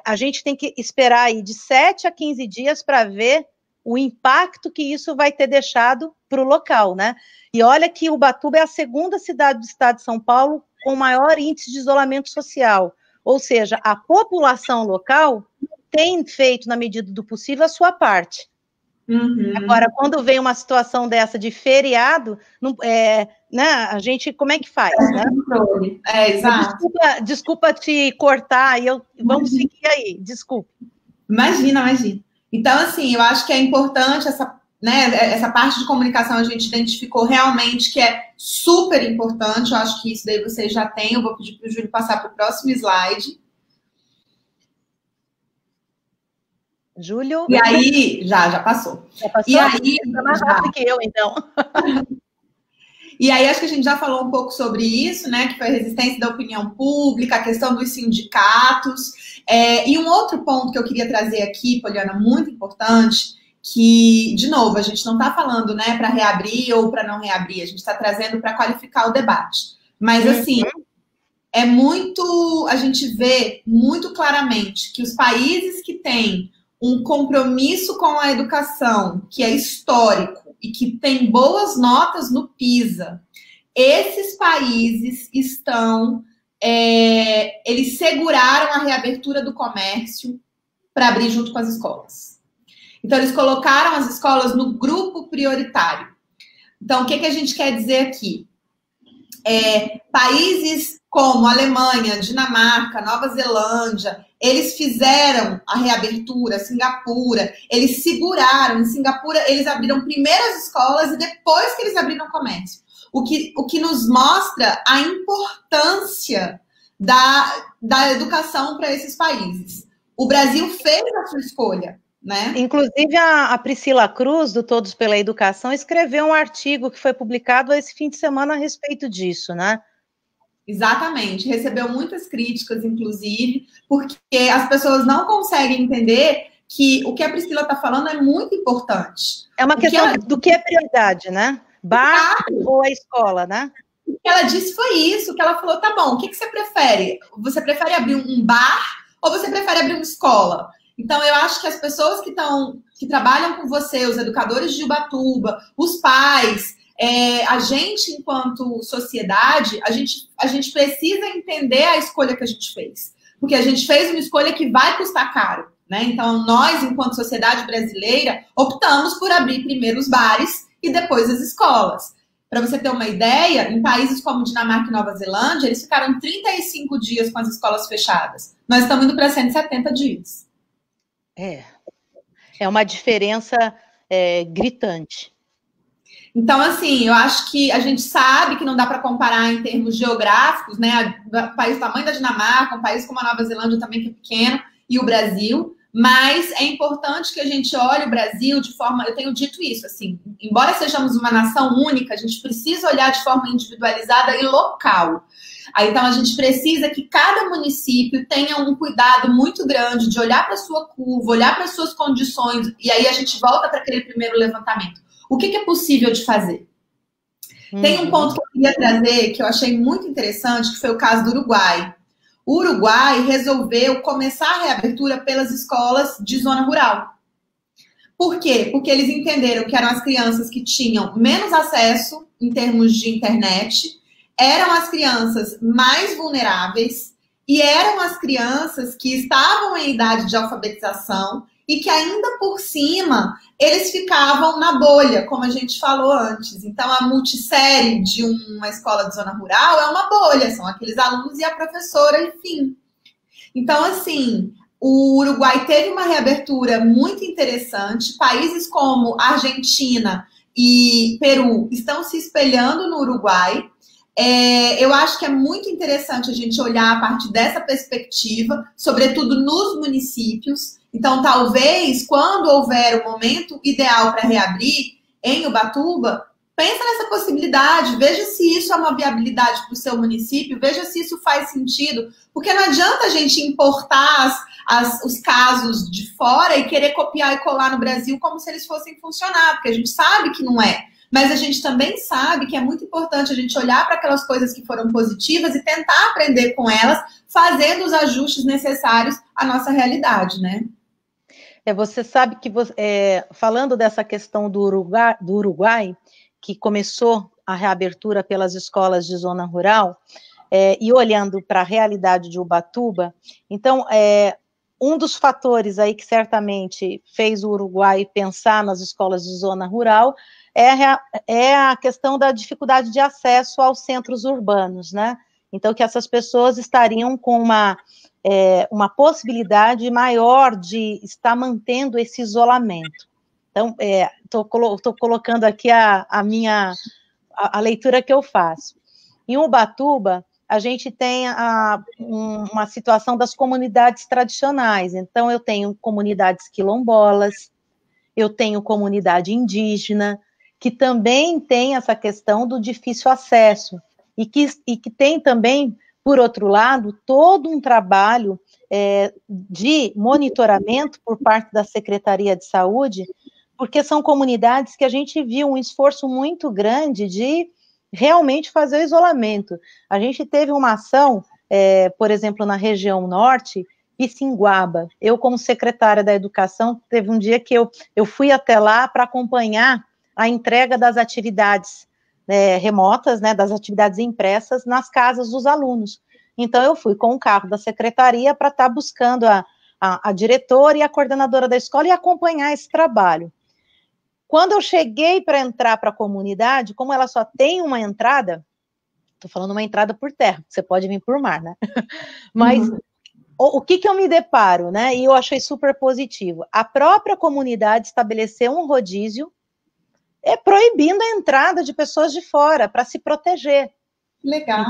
a gente tem que esperar aí de 7 a 15 dias para ver o impacto que isso vai ter deixado para o local, né? E olha que Ubatuba é a segunda cidade do estado de São Paulo com maior índice de isolamento social. Ou seja, a população local tem feito, na medida do possível, a sua parte. Uhum. Agora, quando vem uma situação dessa de feriado, né, a gente, como é que faz, né? Exato. Desculpa te cortar, vamos seguir aí, desculpa. Imagina. Então, assim, eu acho que é importante essa parte de comunicação, a gente identificou realmente que é super importante, eu acho que isso daí vocês já têm, eu vou pedir para o Júlio passar para o próximo slide. Júlio? E aí, já passou. Já passou? E aí, tá mais rápido que eu, então. E aí, acho que a gente já falou um pouco sobre isso, né? Que foi a resistência da opinião pública, a questão dos sindicatos. E um outro ponto que eu queria trazer aqui, Poliana, muito importante, que, de novo, a gente não está falando, né, para reabrir ou para não reabrir, a gente está trazendo para qualificar o debate. Mas, assim, a gente vê muito claramente que os países que têm um compromisso com a educação, que é histórico e que tem boas notas no PISA, esses países eles seguraram a reabertura do comércio para abrir junto com as escolas. Então, eles colocaram as escolas no grupo prioritário. Então, o que a gente quer dizer aqui? Países como Alemanha, Dinamarca, Nova Zelândia, eles fizeram a reabertura, Singapura, eles seguraram. Em Singapura, eles abriram primeiro as escolas e depois que eles abriram o comércio. O que nos mostra a importância da educação para esses países. O Brasil fez a sua escolha, né? Inclusive, a Priscila Cruz, do Todos pela Educação, escreveu um artigo que foi publicado esse fim de semana a respeito disso, né? Exatamente, recebeu muitas críticas, inclusive, porque as pessoas não conseguem entender que o que a Priscila está falando é muito importante. É uma questão do que é prioridade, né? Bar ou a escola, né? O que ela disse foi isso, que ela falou, tá bom, o que você prefere? Você prefere abrir um bar ou você prefere abrir uma escola? Então, eu acho que as pessoas que trabalham com você, os educadores de Ubatuba, os pais... a gente, enquanto sociedade, a gente precisa entender a escolha que a gente fez. Porque a gente fez uma escolha que vai custar caro, né? Então, nós, enquanto sociedade brasileira, optamos por abrir primeiro os bares e depois as escolas. Para você ter uma ideia, em países como Dinamarca e Nova Zelândia, eles ficaram 35 dias com as escolas fechadas. Nós estamos indo para 170 dias. É uma diferença gritante. Então, assim, eu acho que a gente sabe que não dá para comparar em termos geográficos, né? O país do tamanho da Dinamarca, um país como a Nova Zelândia também que é pequeno, e o Brasil, Mas é importante que a gente olhe o Brasil de forma... Eu tenho dito isso, assim, embora sejamos uma nação única, a gente precisa olhar de forma individualizada e local. Aí, então, a gente precisa que cada município tenha um cuidado muito grande de olhar para a sua curva, olhar para as suas condições, e aí a gente volta para aquele primeiro levantamento. O que é possível de fazer? Tem um ponto que eu queria trazer, que eu achei muito interessante, que foi o caso do Uruguai. O Uruguai resolveu começar a reabertura pelas escolas de zona rural. Por quê? Porque eles entenderam que eram as crianças que tinham menos acesso em termos de internet, eram as crianças mais vulneráveis e eram as crianças que estavam em idade de alfabetização e que ainda por cima eles ficavam na bolha, como a gente falou antes. Então, a multissérie de uma escola de zona rural é uma bolha, são aqueles alunos e a professora, enfim. Então, assim, o Uruguai teve uma reabertura muito interessante. Países como Argentina e Peru estão se espelhando no Uruguai. Eu acho que é muito interessante a gente olhar a partir dessa perspectiva, sobretudo nos municípios. Então, talvez, quando houver o momento ideal para reabrir em Ubatuba, pensa nessa possibilidade, veja se isso é uma viabilidade para o seu município, veja se isso faz sentido, porque não adianta a gente importar os casos de fora e querer copiar e colar no Brasil como se eles fossem funcionar, porque a gente sabe que não é. Mas a gente também sabe que é muito importante a gente olhar para aquelas coisas que foram positivas e tentar aprender com elas, fazendo os ajustes necessários à nossa realidade, né? Você sabe que, falando dessa questão do Uruguai, que começou a reabertura pelas escolas de zona rural, e olhando para a realidade de Ubatuba, então, um dos fatores aí que certamente fez o Uruguai pensar nas escolas de zona rural é a questão da dificuldade de acesso aos centros urbanos, né? Então, que essas pessoas estariam com uma possibilidade maior de estar mantendo esse isolamento. Então, estou colocando aqui a leitura que eu faço. Em Ubatuba, a gente tem uma situação das comunidades tradicionais. Então, eu tenho comunidades quilombolas, eu tenho comunidade indígena, que também tem essa questão do difícil acesso, e que tem também, por outro lado, todo um trabalho de monitoramento por parte da Secretaria de Saúde, porque são comunidades que a gente viu um esforço muito grande de realmente fazer o isolamento. A gente teve uma ação, por exemplo, na região norte, Pissinguaba. Eu, como secretária da Educação, teve um dia que eu fui até lá para acompanhar a entrega das atividades remotas, né, das atividades impressas nas casas dos alunos. Então, eu fui com o carro da secretaria para estar buscando a diretora e a coordenadora da escola e acompanhar esse trabalho. Quando eu cheguei para entrar para a comunidade, como ela só tem uma entrada, estou falando uma entrada por terra, você pode vir por mar, né? Mas o que eu me deparo, né? E eu achei super positivo. A própria comunidade estabeleceu um rodízio proibindo a entrada de pessoas de fora para se proteger. Legal.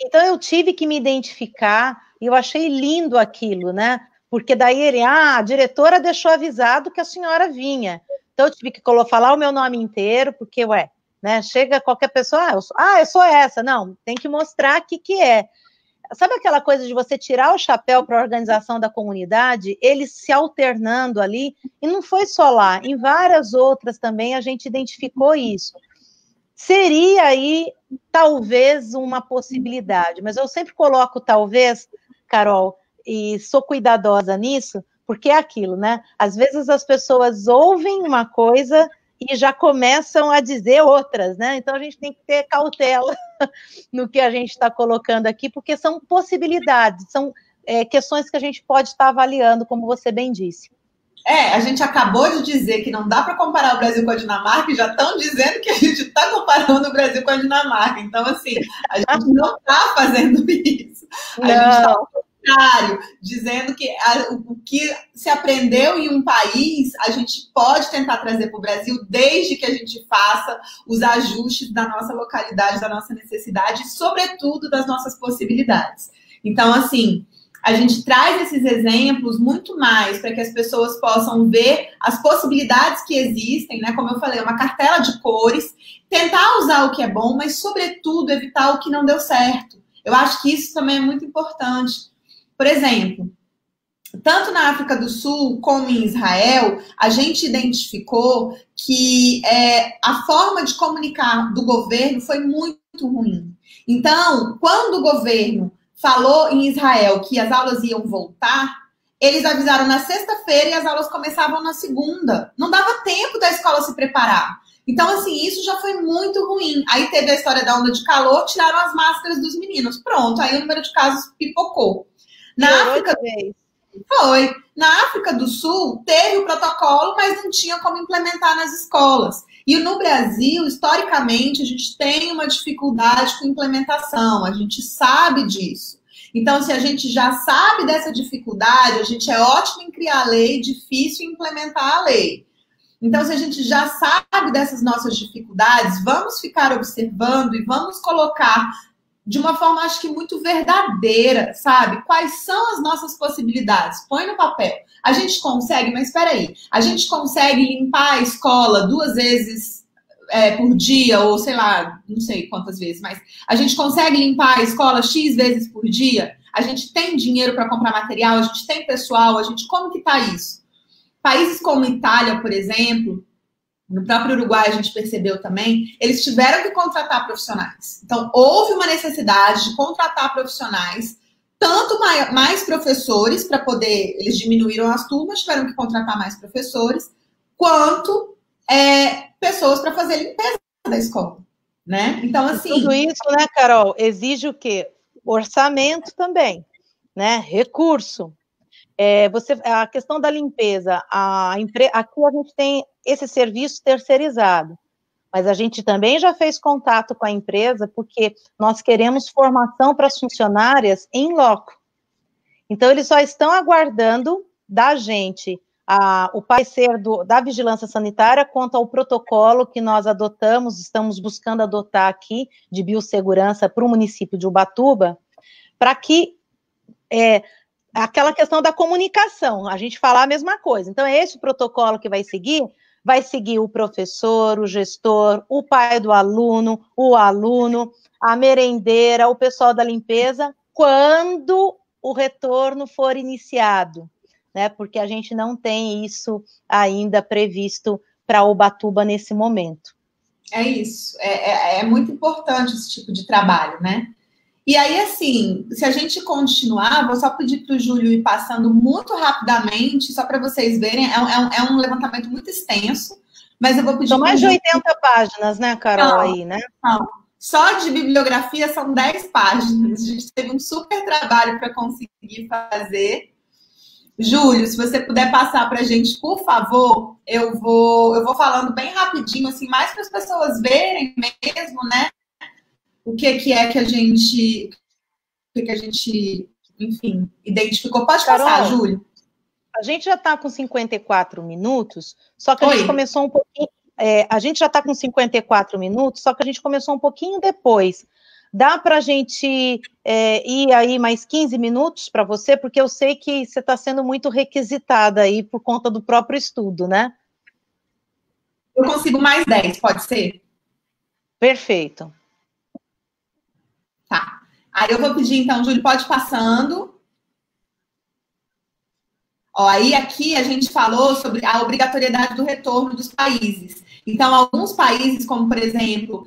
Então eu tive que me identificar e eu achei lindo aquilo, né? Porque daí a diretora deixou avisado que a senhora vinha. Então eu tive que falar o meu nome inteiro, porque, né? Chega qualquer pessoa, eu sou essa. Não, tem que mostrar que é. Sabe aquela coisa de você tirar o chapéu para a organização da comunidade, eles se alternando ali, e não foi só lá, em várias outras também a gente identificou isso. Seria aí, talvez, uma possibilidade, mas eu sempre coloco talvez, Carol, e sou cuidadosa nisso, porque é aquilo, né? Às vezes as pessoas ouvem uma coisa e já começam a dizer outras, né? Então a gente tem que ter cautela no que a gente está colocando aqui, porque são possibilidades, são questões que a gente pode estar avaliando, como você bem disse. A gente acabou de dizer que não dá para comparar o Brasil com a Dinamarca e já estão dizendo que a gente está comparando o Brasil com a Dinamarca. Então, assim, a gente não está fazendo isso. A gente está ao contrário, dizendo que o que se aprendeu em um país, a gente pode tentar trazer para o Brasil, desde que a gente faça os ajustes da nossa localidade, da nossa necessidade e, sobretudo, das nossas possibilidades. Então, assim, a gente traz esses exemplos muito mais para que as pessoas possam ver as possibilidades que existem, né? Como eu falei, uma cartela de cores, tentar usar o que é bom, mas, sobretudo, evitar o que não deu certo. Eu acho que isso também é muito importante. Por exemplo, tanto na África do Sul como em Israel, a gente identificou que a forma de comunicar do governo foi muito ruim. Então, quando o governo falou em Israel que as aulas iam voltar, eles avisaram na sexta-feira e as aulas começavam na segunda. Não dava tempo da escola se preparar. Então, assim, isso já foi muito ruim. Aí teve a história da onda de calor, tiraram as máscaras dos meninos. Pronto, aí o número de casos pipocou. Na África do Sul, teve o protocolo, mas não tinha como implementar nas escolas. E no Brasil, historicamente, a gente tem uma dificuldade com implementação, a gente sabe disso. Então, se a gente já sabe dessa dificuldade, a gente é ótimo em criar lei, difícil em implementar a lei. Então, se a gente já sabe dessas nossas dificuldades, vamos ficar observando e vamos colocar de uma forma, acho que muito verdadeira, sabe? Quais são as nossas possibilidades? Põe no papel. A gente consegue, mas espera aí, a gente consegue limpar a escola 2 vezes por dia, ou sei lá, não sei quantas vezes, mas a gente consegue limpar a escola X vezes por dia? A gente tem dinheiro para comprar material? A gente tem pessoal? Como que tá isso? Países como Itália, por exemplo, no próprio Uruguai a gente percebeu também, eles tiveram que contratar profissionais. Então, houve uma necessidade de contratar profissionais, tanto mais professores, para poder, eles diminuíram as turmas, tiveram que contratar mais professores, quanto pessoas para fazer limpeza da escola, né? Então, assim... Tudo isso, né, Carol, exige o quê? Orçamento também, né? Recurso. A questão da limpeza, aqui a gente tem esse serviço terceirizado, mas a gente também já fez contato com a empresa porque nós queremos formação para as funcionárias em loco. Então, eles só estão aguardando da gente o parecer da vigilância sanitária quanto ao protocolo que nós adotamos, estamos buscando adotar aqui, de biossegurança para o município de Ubatuba, para que... aquela questão da comunicação, a gente falar a mesma coisa. Então, é esse o protocolo que vai seguir o professor, o gestor, o pai do aluno, o aluno, a merendeira, o pessoal da limpeza, quando o retorno for iniciado, né? Porque a gente não tem isso ainda previsto para Ubatuba nesse momento. É isso, é muito importante esse tipo de trabalho, né? E aí, assim, se a gente continuar, vou só pedir para o Júlio ir passando muito rapidamente, só para vocês verem, é um levantamento muito extenso, mas eu vou pedir... São mais de 80 páginas, né, Carol, não, aí, né? Não. Só de bibliografia são 10 páginas. A gente teve um super trabalho para conseguir fazer. Júlio, se você puder passar para a gente, por favor, eu vou falando bem rapidinho, assim, mais para as pessoas verem mesmo, né? O que é que a gente, enfim, identificou. Pode Carol, passar, Júlio. A gente já está com 54 minutos, só que a gente começou um pouquinho... a gente já está com 54 minutos, só que a gente começou um pouquinho depois. Dá para a gente ir aí mais 15 minutos para você? Porque eu sei que você está sendo muito requisitada aí por conta do próprio estudo, né? Eu consigo mais 10, pode ser? Perfeito. Tá. Aí eu vou pedir, então, Júlio, pode ir passando. Ó, aí aqui a gente falou sobre a obrigatoriedade do retorno dos países. Então, alguns países, como, por exemplo,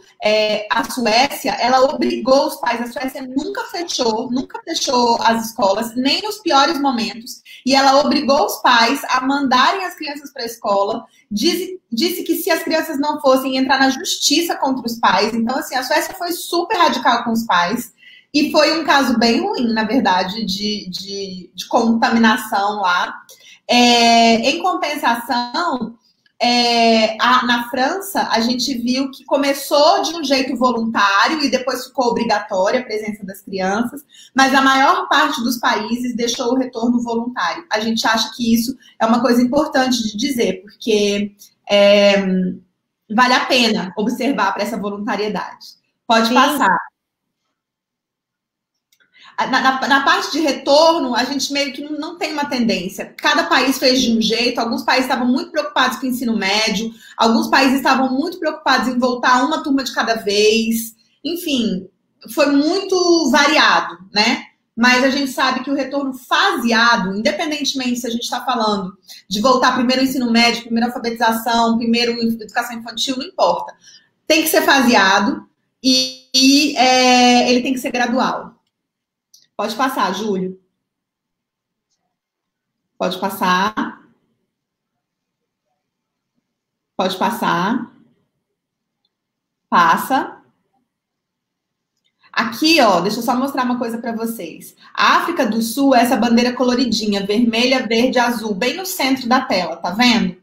a Suécia, ela obrigou os pais, a Suécia nunca fechou as escolas, nem nos piores momentos, e ela obrigou os pais a mandarem as crianças para a escola, disse que se as crianças não fossem, entrar na justiça contra os pais. Então, assim, a Suécia foi super radical com os pais, e foi um caso bem ruim, na verdade, de contaminação lá. Em compensação, na França, a gente viu que começou de um jeito voluntário e depois ficou obrigatória a presença das crianças, mas a maior parte dos países deixou o retorno voluntário. A gente acha que isso é uma coisa importante de dizer, porque vale a pena observar para essa voluntariedade. Pode passar. Na parte de retorno, a gente meio que não tem uma tendência. Cada país fez de um jeito, alguns países estavam muito preocupados com o ensino médio, alguns países estavam muito preocupados em voltar uma turma de cada vez. Enfim, foi muito variado, né? Mas a gente sabe que o retorno faseado, independentemente se a gente está falando de voltar primeiro ao ensino médio, primeiro à alfabetização, primeiro à educação infantil, não importa. Tem que ser faseado e ele tem que ser gradual. Pode passar, Júlio. Pode passar. Pode passar. Passa. Aqui, ó, deixa eu só mostrar uma coisa para vocês. A África do Sul é essa bandeira coloridinha, vermelha, verde, azul, bem no centro da tela, tá vendo?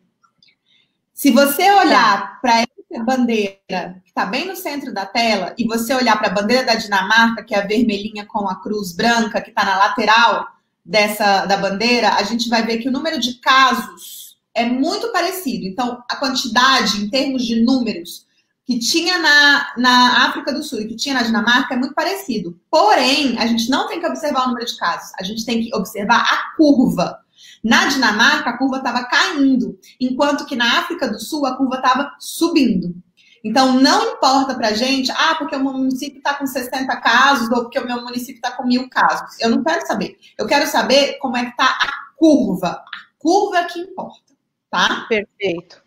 Se você olhar para essa bandeira que está bem no centro da tela e você olhar para a bandeira da Dinamarca, que é a vermelhinha com a cruz branca, que está na lateral da bandeira, a gente vai ver que o número de casos é muito parecido. Então, a quantidade, em termos de números, que tinha na África do Sul e que tinha na Dinamarca é muito parecido. Porém, a gente não tem que observar o número de casos, a gente tem que observar a curva. Na Dinamarca, a curva estava caindo, enquanto que na África do Sul, a curva estava subindo. Então, não importa para a gente, porque o meu município está com 60 casos ou porque o meu município está com 1000 casos. Eu não quero saber. Eu quero saber como é que está a curva. A curva que importa, tá? Perfeito.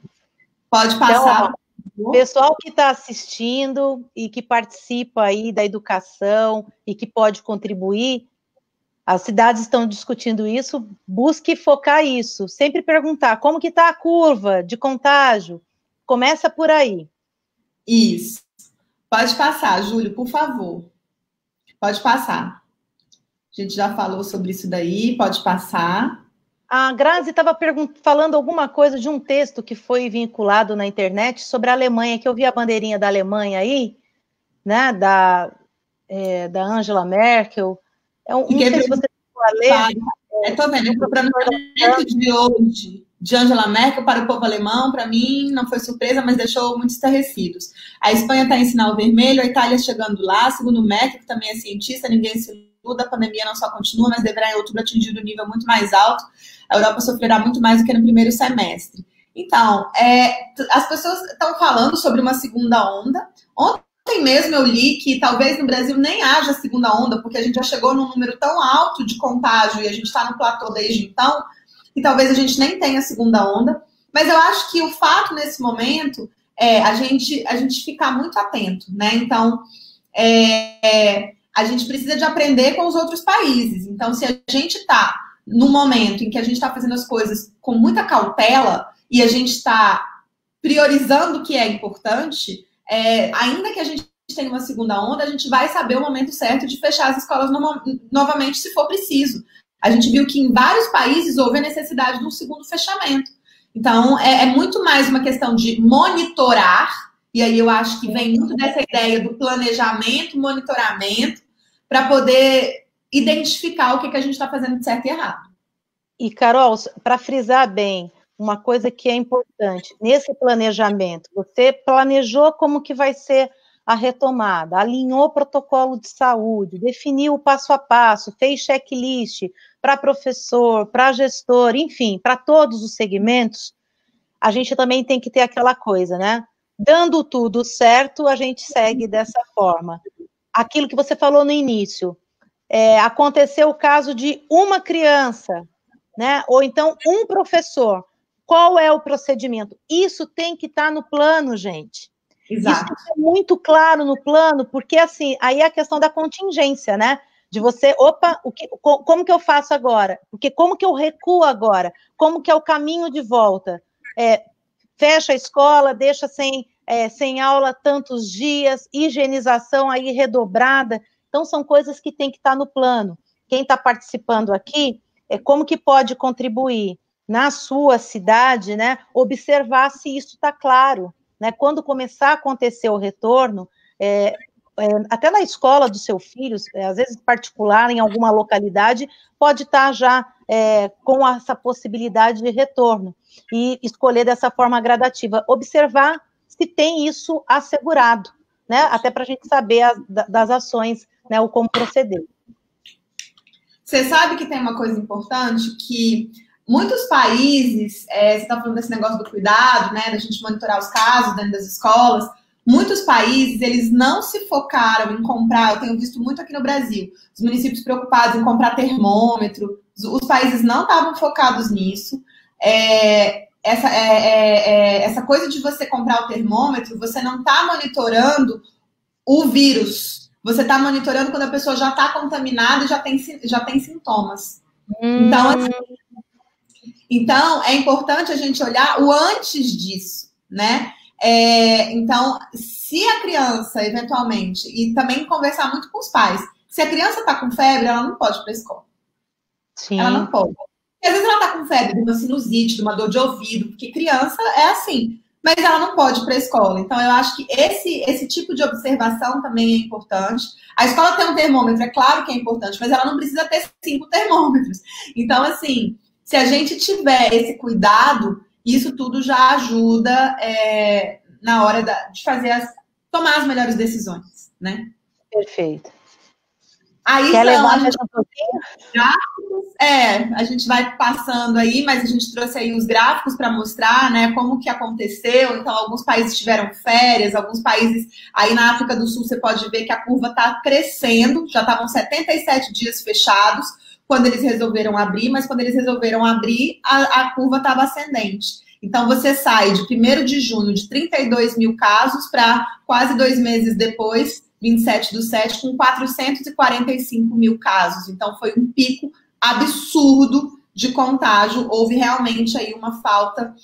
Pode passar. Então, pessoal que está assistindo e que participa aí da educação e que pode contribuir, as cidades estão discutindo isso, busque focar isso, sempre perguntar como que está a curva de contágio, começa por aí. Isso. Pode passar, Júlio, por favor. Pode passar. A gente já falou sobre isso daí, pode passar. A Grazi estava falando alguma coisa de um texto que foi vinculado na internet sobre a Alemanha, que eu vi a bandeirinha da Alemanha aí, né, da Angela Merkel. Não sei se você vai ler. Estou vendo, o pronunciamento de hoje de Angela Merkel para o povo alemão, para mim, não foi surpresa, mas deixou muito estarrecidos. A Espanha está em sinal vermelho, a Itália chegando lá, segundo Merkel, que também é cientista, ninguém se iluda, a pandemia não só continua, mas deverá em outubro atingir um nível muito mais alto. A Europa sofrerá muito mais do que no primeiro semestre. Então, as pessoas estão falando sobre uma segunda onda. Ontem mesmo eu li que talvez no Brasil nem haja segunda onda, porque a gente já chegou num número tão alto de contágio e a gente está no platô desde então, que talvez a gente nem tenha segunda onda. Mas eu acho que o fato nesse momento é a gente ficar muito atento, né? Então, a gente precisa de aprender com os outros países. Então, se a gente está no momento em que a gente está fazendo as coisas com muita cautela e a gente está priorizando o que é importante, ainda que a gente tenha uma segunda onda, a gente vai saber o momento certo de fechar as escolas novamente, se for preciso. A gente viu que em vários países houve a necessidade de um segundo fechamento. Então, é muito mais uma questão de monitorar, e aí eu acho que vem muito dessa ideia do planejamento, monitoramento, para poder identificar o que a gente está fazendo de certo e errado. E, Carol, para frisar bem, uma coisa que é importante, nesse planejamento, você planejou como que vai ser a retomada, alinhou o protocolo de saúde, definiu o passo a passo, fez checklist para professor, para gestor, enfim, para todos os segmentos, a gente também tem que ter aquela coisa, né? Dando tudo certo, a gente segue dessa forma. Aquilo que você falou no início, aconteceu o caso de uma criança, né? Ou então um professor. Qual é o procedimento? Isso tem que estar no plano, gente. Exato. Isso tem que ser muito claro no plano, porque assim, aí é a questão da contingência, né? De você, como que eu faço agora? Porque como que eu recuo agora? Como que é o caminho de volta? Fecha a escola, deixa sem aula tantos dias, higienização aí redobrada. Então, são coisas que tem que estar no plano. Quem está participando aqui, como que pode contribuir na sua cidade, né? Observar se isso está claro, né? Quando começar a acontecer o retorno, até na escola do seu filho, às vezes particular, em alguma localidade, pode estar já com essa possibilidade de retorno e escolher dessa forma gradativa. Observar se tem isso assegurado, né? Até para a gente saber das ações, né? O como proceder. Você sabe que tem uma coisa importante que muitos países, você está falando desse negócio do cuidado, né, da gente monitorar os casos dentro das escolas, muitos países, eles não se focaram em comprar, eu tenho visto muito aqui no Brasil, os municípios preocupados em comprar termômetro, os países não estavam focados nisso. Essa coisa de você comprar o termômetro, você não está monitorando o vírus, você está monitorando quando a pessoa já está contaminada e já tem sintomas. Então, é importante a gente olhar o antes disso, né? Então, se a criança, eventualmente, e também conversar muito com os pais, se a criança está com febre, ela não pode ir para a escola. Sim. Ela não pode. E às vezes ela está com febre de uma sinusite, de uma dor de ouvido, porque criança é assim, mas ela não pode ir para a escola. Então, eu acho que esse tipo de observação também é importante. A escola tem um termômetro, é claro que é importante, mas ela não precisa ter 5 termômetros. Então, assim, se a gente tiver esse cuidado, isso tudo já ajuda na hora de tomar as melhores decisões, né? Perfeito. Aí quer levar mais um pouquinho? Gráficos, a gente vai passando aí, mas a gente trouxe aí os gráficos para mostrar, né, como que aconteceu. Então, alguns países tiveram férias, alguns países, aí na África do Sul, você pode ver que a curva está crescendo, já estavam 77 dias fechados quando eles resolveram abrir, mas quando eles resolveram abrir, a curva estava ascendente. Então, você sai de 1º de junho de 32 mil casos para quase 2 meses depois, 27/7, com 445 mil casos. Então, foi um pico absurdo de contágio. Houve realmente aí uma falta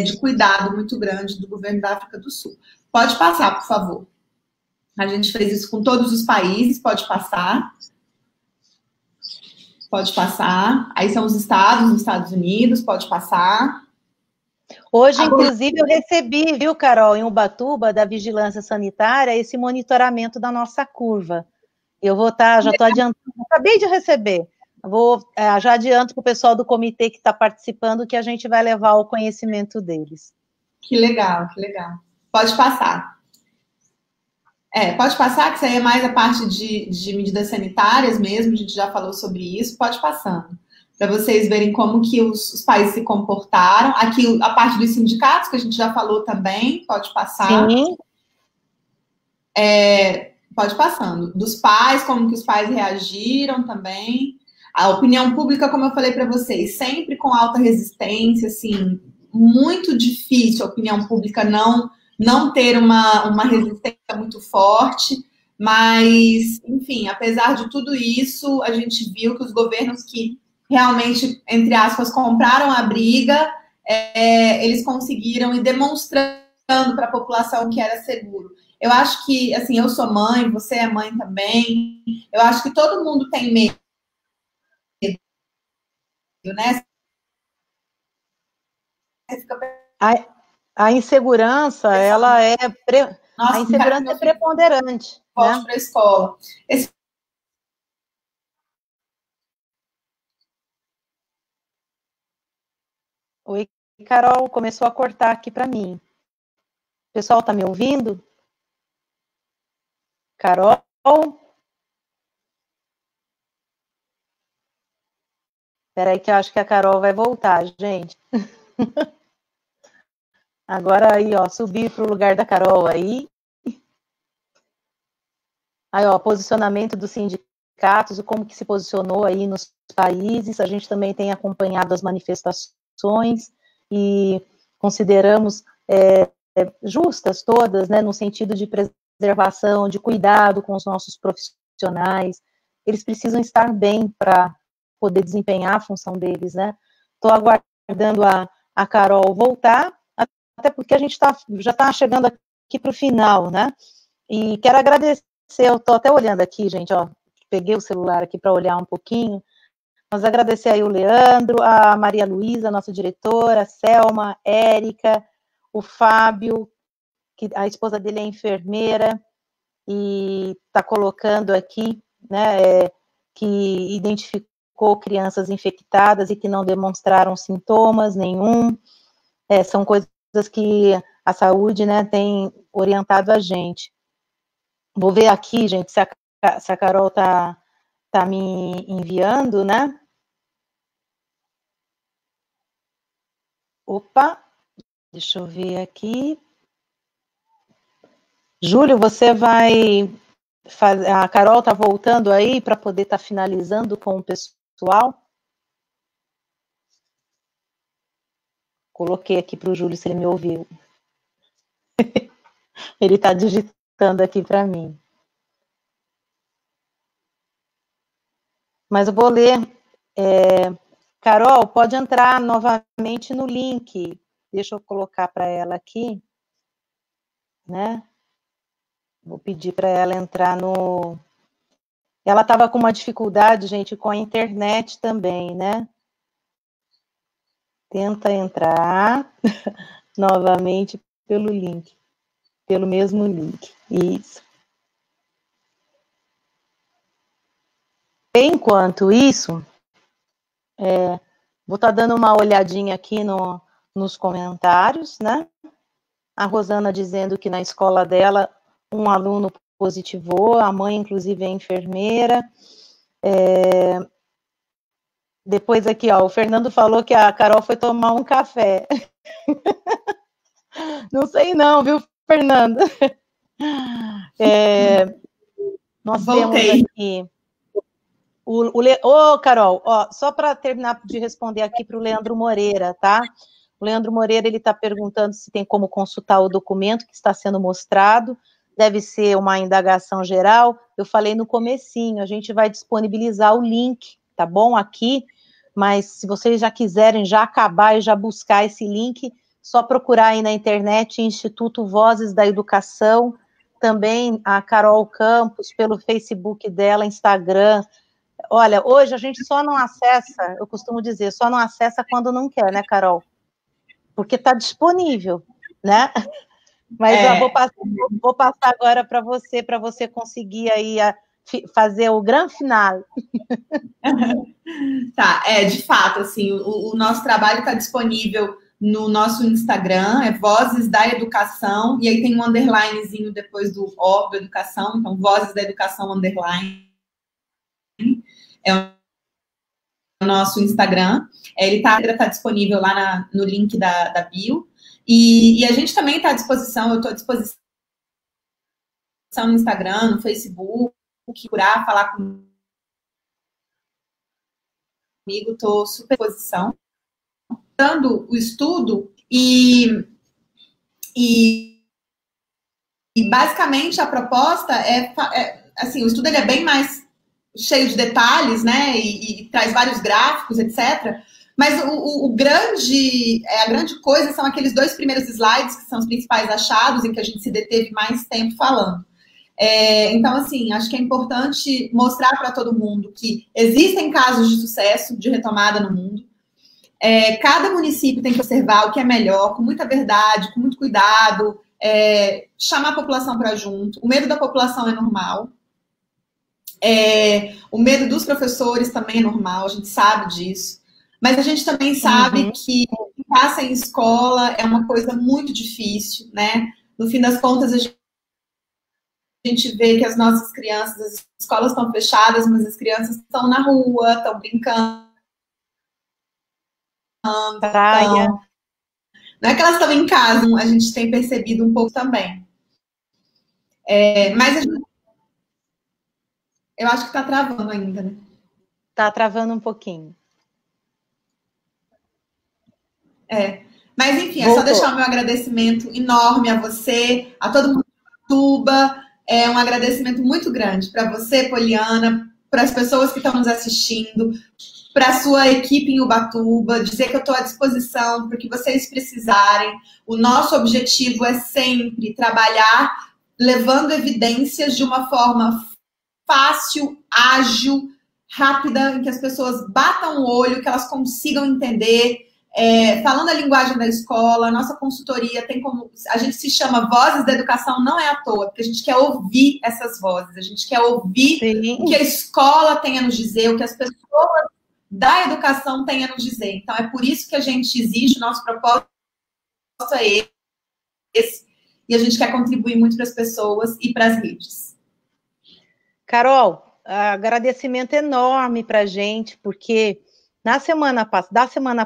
de cuidado muito grande do governo da África do Sul. Pode passar, por favor. A gente fez isso com todos os países. Pode passar. Pode passar. Aí são os estados, nos Estados Unidos. Pode passar. Hoje, inclusive, eu recebi, viu, Carol, em Ubatuba, da Vigilância Sanitária, esse monitoramento da nossa curva. Eu vou estar, já estou adiantando, acabei de receber. Já adianto para o pessoal do comitê que está participando que a gente vai levar o conhecimento deles. Que legal, que legal. Pode passar. Pode passar, que isso aí é mais a parte de medidas sanitárias mesmo, a gente já falou sobre isso, pode passando. Para vocês verem como que os países se comportaram. Aqui, a parte dos sindicatos, que a gente já falou também, pode passar. Sim. Pode passando. Dos pais, como que os pais reagiram também. A opinião pública, como eu falei para vocês, sempre com alta resistência, assim, muito difícil a opinião pública não ter uma resistência muito forte. Mas, enfim, apesar de tudo isso, a gente viu que os governos que realmente, entre aspas, compraram a briga, eles conseguiram ir demonstrando para a população que era seguro. Eu acho que, assim, eu sou mãe, você é mãe também, eu acho que todo mundo tem medo, né? A insegurança, ela a insegurança é preponderante. Volte para a escola. Oi, Carol, começou a cortar aqui para mim. O pessoal está me ouvindo? Carol? Espera aí que eu acho que a Carol vai voltar, gente. Agora aí, ó, subir para o lugar da Carol aí. Aí, ó, posicionamento dos sindicatos, como que se posicionou aí nos países. A gente também tem acompanhado as manifestações e consideramos justas todas, né, no sentido de preservação, de cuidado com os nossos profissionais. Eles precisam estar bem para poder desempenhar a função deles, né? Estou aguardando a Carol voltar, até porque a gente já está chegando aqui para o final, né? E quero agradecer, eu estou até olhando aqui, gente, ó, peguei o celular aqui para olhar um pouquinho, mas agradecer aí o Leandro, a Maria Luísa, nossa diretora, a Selma, Érica, o Fábio, que a esposa dele é enfermeira, e está colocando aqui, né, que identificou crianças infectadas e que não demonstraram sintomas nenhum. São coisas que a saúde, né, tem orientado a gente. Vou ver aqui, gente, se a Carol está tá me enviando, né? Opa, deixa eu ver aqui. Júlio, você vai fazer. A Carol tá voltando aí para poder estar finalizando com o pessoal. Coloquei aqui para o Júlio se ele me ouviu. Ele está digitando aqui para mim. Mas eu vou ler. Carol, pode entrar novamente no link. Deixa eu colocar para ela aqui, né? Vou pedir para ela entrar no... Ela estava com uma dificuldade, gente, com a internet também, né? Tenta entrar novamente pelo link. Pelo mesmo link. Isso. Enquanto isso, vou estar dando uma olhadinha aqui nos comentários, né? A Rosana dizendo que na escola dela um aluno positivou, a mãe, inclusive, é enfermeira. Depois aqui, ó, o Fernando falou que a Carol foi tomar um café. Não sei não, viu, Fernando? Nós Voltei. temos aqui... Ô, Carol, ó, só para terminar de responder aqui para o Leandro Moreira, tá? O Leandro Moreira, ele está perguntando se tem como consultar o documento que está sendo mostrado, deve ser uma indagação geral. Eu falei no comecinho, a gente vai disponibilizar o link, tá bom? Aqui, mas se vocês já quiserem já acabar e já buscar esse link, só procurar aí na internet Instituto Vozes da Educação, também a Carol Campos, pelo Facebook dela, Instagram. Olha, hoje a gente só não acessa, eu costumo dizer, só não acessa quando não quer, né, Carol? Porque está disponível, né? Mas eu vou passar agora para você conseguir aí fazer o grande final. Tá, de fato, assim, o nosso trabalho está disponível no nosso Instagram, é Vozes da Educação, e aí tem um underlinezinho depois do O, do Educação, então Vozes da Educação, underline. É o nosso Instagram. Ele tá disponível lá no link da bio. E a gente também está à disposição, eu estou à disposição no Instagram, no Facebook, procurar, falar comigo, estou super à disposição. Dando o estudo e basicamente a proposta assim, o estudo ele é bem mais cheio de detalhes, né, e traz vários gráficos, etc. Mas a grande coisa são aqueles 2 primeiros slides, que são os principais achados, em que a gente se deteve mais tempo falando. Então, assim, acho que é importante mostrar para todo mundo que existem casos de sucesso, de retomada no mundo. Cada município tem que observar o que é melhor, com muita verdade, com muito cuidado, chamar a população para junto. O medo da população é normal. O medo dos professores também é normal, a gente sabe disso. Mas a gente também sabe que ficar sem escola é uma coisa muito difícil, né? No fim das contas, a gente vê que as nossas crianças, as escolas estão fechadas, mas as crianças estão na rua, estão brincando. Praia. Não é que elas estão em casa, a gente tem percebido um pouco também. Mas eu acho que está travando ainda, né? Está travando um pouquinho. Mas, enfim, Voltou. É só deixar o meu agradecimento enorme a você, a todo mundo de Ubatuba. É um agradecimento muito grande para você, Poliana, para as pessoas que estão nos assistindo, para a sua equipe em Ubatuba, dizer que eu estou à disposição para o que vocês precisarem. O nosso objetivo é sempre trabalhar levando evidências de uma forma fácil, ágil, rápida, em que as pessoas batam o olho, que elas consigam entender. Falando a linguagem da escola, a nossa consultoria tem como... A gente se chama Vozes da Educação, não é à toa, porque a gente quer ouvir essas vozes, a gente quer ouvir o que a escola tem a nos dizer, o que as pessoas da educação têm a nos dizer. Então, é por isso que a gente existe, o nosso propósito é esse, e a gente quer contribuir muito para as pessoas e para as redes. Carol, agradecimento enorme para a gente, porque da semana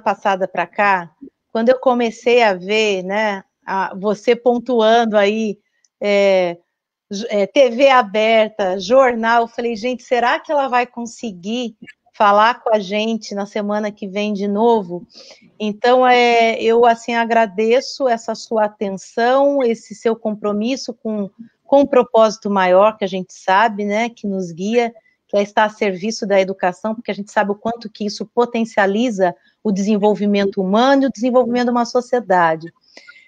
passada para cá, quando eu comecei a ver, né, você pontuando aí, TV aberta, jornal, eu falei, gente, será que ela vai conseguir falar com a gente na semana que vem de novo? Então, eu, assim, agradeço essa sua atenção, esse seu compromisso com um propósito maior, que a gente sabe, né, que nos guia, que é estar a serviço da educação, porque a gente sabe o quanto que isso potencializa o desenvolvimento humano e o desenvolvimento de uma sociedade.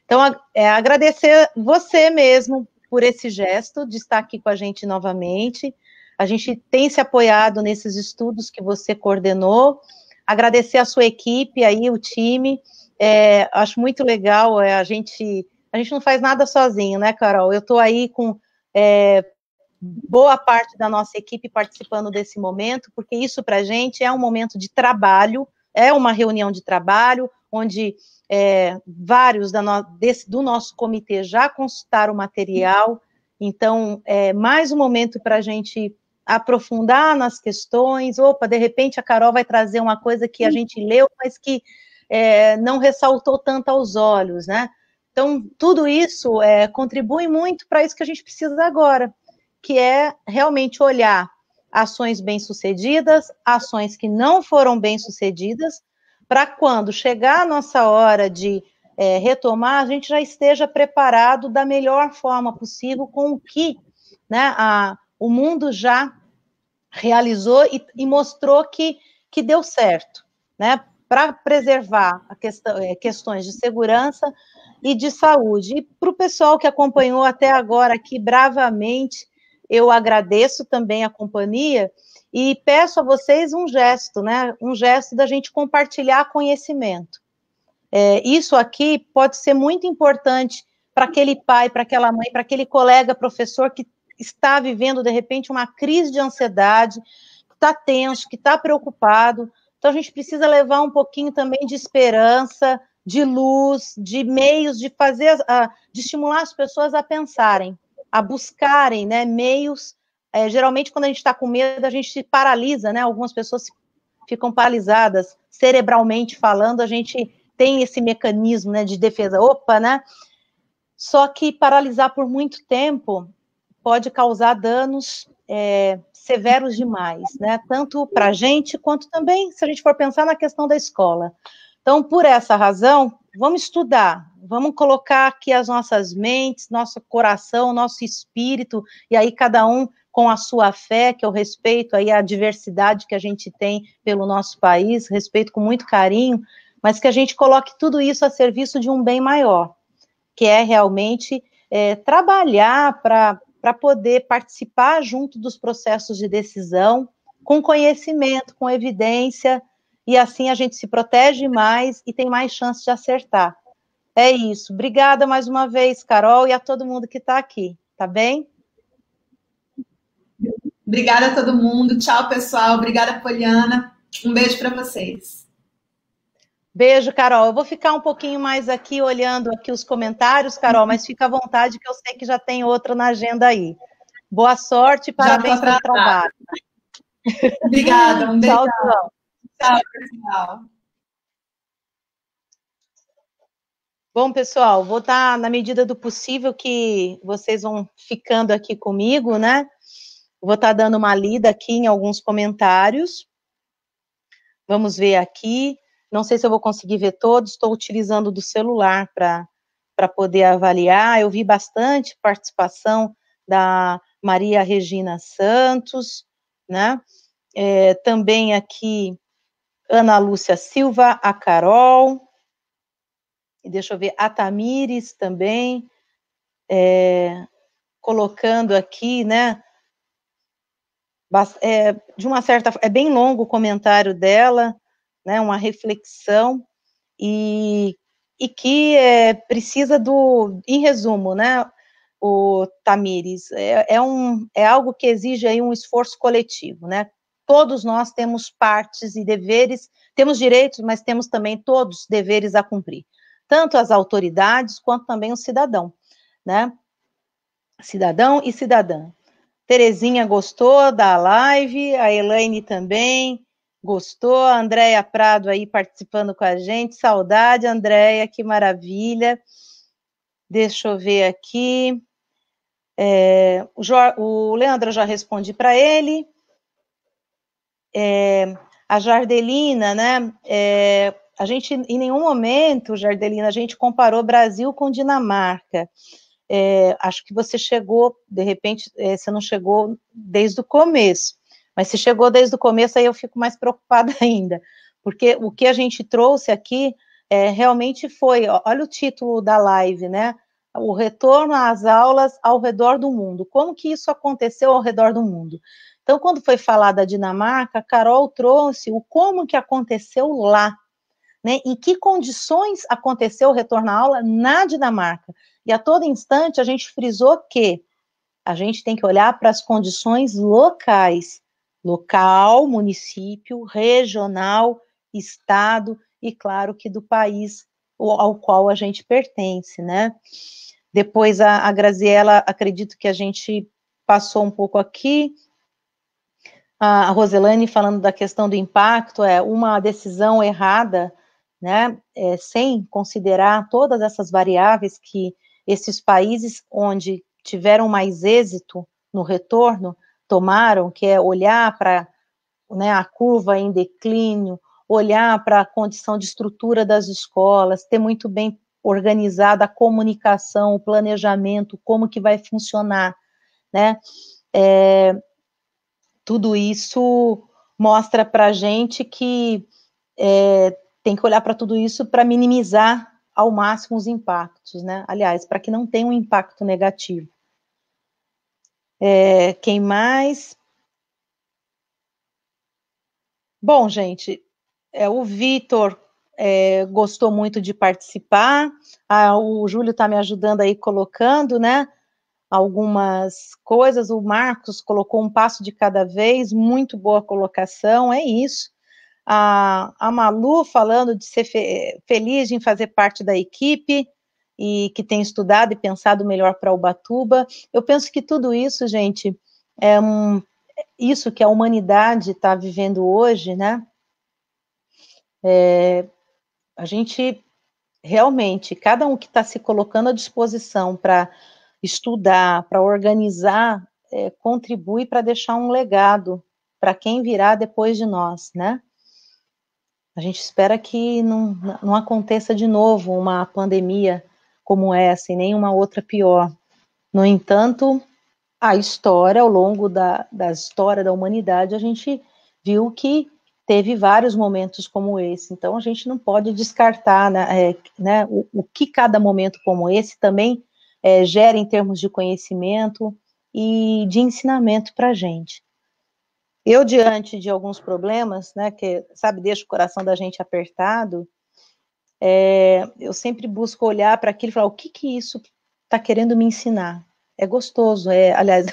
Então, agradecer você mesmo por esse gesto de estar aqui com a gente novamente. A gente tem se apoiado nesses estudos que você coordenou. Agradecer a sua equipe aí, o time. Acho muito legal, a gente não faz nada sozinho, né, Carol? Eu estou aí com boa parte da nossa equipe participando desse momento, porque isso para a gente é um momento de trabalho, é uma reunião de trabalho, onde vários do nosso comitê já consultaram o material, então é mais um momento para a gente aprofundar nas questões. De repente a Carol vai trazer uma coisa que a gente leu, mas que não ressaltou tanto aos olhos, né? Então, tudo isso contribui muito para isso que a gente precisa agora, que é realmente olhar ações bem-sucedidas, ações que não foram bem-sucedidas, para quando chegar a nossa hora de retomar, a gente já esteja preparado da melhor forma possível com o que, né, o mundo já realizou e mostrou que deu certo, né, para preservar questões de segurança e de saúde. E para o pessoal que acompanhou até agora aqui bravamente, eu agradeço também a companhia e peço a vocês um gesto, né? Um gesto da gente compartilhar conhecimento. Isso aqui pode ser muito importante para aquele pai, para aquela mãe, para aquele colega professor que está vivendo, de repente, uma crise de ansiedade, que está tenso, que está preocupado. Então, a gente precisa levar um pouquinho também de esperança, de luz, de meios de fazer, de estimular as pessoas a pensarem, a buscarem, né, meios. Geralmente, quando a gente está com medo, a gente se paralisa, né? Algumas pessoas ficam paralisadas, cerebralmente falando, a gente tem esse mecanismo, né, de defesa, né? Só que paralisar por muito tempo pode causar danos severos demais, né? Tanto para a gente, quanto também, se a gente for pensar na questão da escola. Então, por essa razão, vamos estudar, vamos colocar aqui as nossas mentes, nosso coração, nosso espírito, e aí cada um com a sua fé, que eu respeito aí a diversidade que a gente tem pelo nosso país, respeito com muito carinho, mas que a gente coloque tudo isso a serviço de um bem maior, que é realmente trabalhar para poder participar junto dos processos de decisão, com conhecimento, com evidência, e assim a gente se protege mais e tem mais chance de acertar. É isso. Obrigada mais uma vez, Carol, e a todo mundo que está aqui, tá bem? Obrigada a todo mundo. Tchau, pessoal. Obrigada, Poliana. Um beijo para vocês. Beijo, Carol. Eu vou ficar um pouquinho mais aqui olhando aqui os comentários, Carol, mas fica à vontade que eu sei que já tem outra na agenda aí. Boa sorte e parabéns pelo trabalho. Obrigada. Um beijo. Tchau, tchau, pessoal. Bom, pessoal, vou estar, na medida do possível, que vocês vão ficando aqui comigo, né? Vou estar dando uma lida aqui em alguns comentários. Vamos ver aqui. Não sei se eu vou conseguir ver todos, estou utilizando do celular para poder avaliar. Eu vi bastante participação da Maria Regina Santos, né? Também aqui, Ana Lúcia Silva, a Carol, e deixa eu ver, a Tamires também, colocando aqui, né? De uma certa, bem longo o comentário dela, né, uma reflexão, e que precisa em resumo, né, o Tamires, é algo que exige aí um esforço coletivo, né, todos nós temos partes e deveres, temos direitos, mas temos também todos deveres a cumprir, tanto as autoridades, quanto também o cidadão, né, cidadão e cidadã. Terezinha gostou da live, a Elaine também gostou, a Andréia Prado aí participando com a gente, saudade, Andréia, que maravilha. Deixa eu ver aqui. O Leandro, eu já respondi para ele. A Jardelina, né? A gente, em nenhum momento, Jardelina, a gente comparou Brasil com Dinamarca. Acho que você chegou, de repente, você não chegou desde o começo, mas se chegou desde o começo, aí eu fico mais preocupada ainda, porque o que a gente trouxe aqui realmente foi, olha o título da live, né? O retorno às aulas ao redor do mundo. Como que isso aconteceu ao redor do mundo? Então, quando foi falar da Dinamarca, a Carol trouxe o como que aconteceu lá, né? Em que condições aconteceu o retorno à aula na Dinamarca. E a todo instante a gente frisou que a gente tem que olhar para as condições locais, local, município, regional, estado e, claro, que do país ao qual a gente pertence, né? Depois a Graziella, acredito que a gente passou um pouco aqui. A Roselane falando da questão do impacto, uma decisão errada, né, sem considerar todas essas variáveis que esses países onde tiveram mais êxito no retorno tomaram, que é olhar para, né, a curva em declínio, olhar para a condição de estrutura das escolas, ter muito bem organizada a comunicação, o planejamento, como que vai funcionar, né, tudo isso mostra para a gente que tem que olhar para tudo isso para minimizar ao máximo os impactos, né? Aliás, para que não tenha um impacto negativo. Quem mais? Bom, gente, o Vitor gostou muito de participar, o Júlio está me ajudando aí colocando, né? Algumas coisas, o Marcos colocou um passo de cada vez, muito boa colocação, é isso. A Malu falando de ser feliz em fazer parte da equipe e que tem estudado e pensado melhor para Ubatuba. Eu penso que tudo isso, gente, isso que a humanidade está vivendo hoje, né? A gente realmente, cada um que está se colocando à disposição para estudar, para organizar, contribui para deixar um legado para quem virá depois de nós, né? A gente espera que não aconteça de novo uma pandemia como essa e nenhuma outra pior. No entanto, a história, ao longo da história da humanidade, a gente viu que teve vários momentos como esse. Então, a gente não pode descartar, né, o que cada momento como esse também gera em termos de conhecimento e de ensinamento para a gente. Eu, diante de alguns problemas, né, que, sabe, deixa o coração da gente apertado, eu sempre busco olhar para aquilo e falar, o que isso está querendo me ensinar? É gostoso, aliás,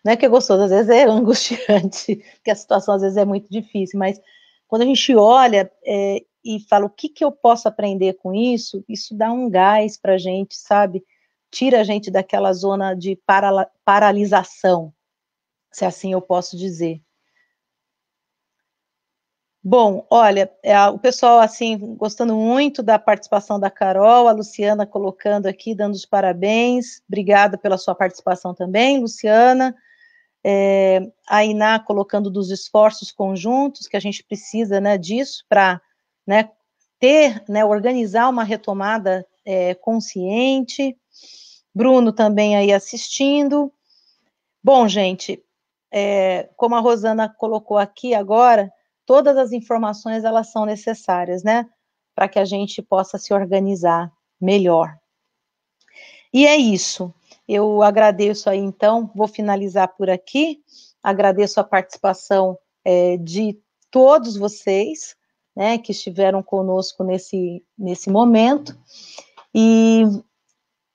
não é que é gostoso, às vezes é angustiante, porque a situação às vezes é muito difícil, mas quando a gente olha e fala, o que eu posso aprender com isso, isso dá um gás para a gente, sabe? Tira a gente daquela zona de paralisação, se assim eu posso dizer. Bom, olha, o pessoal, assim, gostando muito da participação da Carol, a Luciana colocando aqui, dando os parabéns, obrigada pela sua participação também, Luciana, a Iná colocando dos esforços conjuntos, que a gente precisa, né, disso, para, né, ter, né, organizar uma retomada consciente, Bruno também aí assistindo. Bom, gente, como a Rosana colocou aqui agora, todas as informações, elas são necessárias, né, para que a gente possa se organizar melhor. E é isso, eu agradeço aí, então, vou finalizar por aqui, agradeço a participação de todos vocês, né, que estiveram conosco nesse momento, e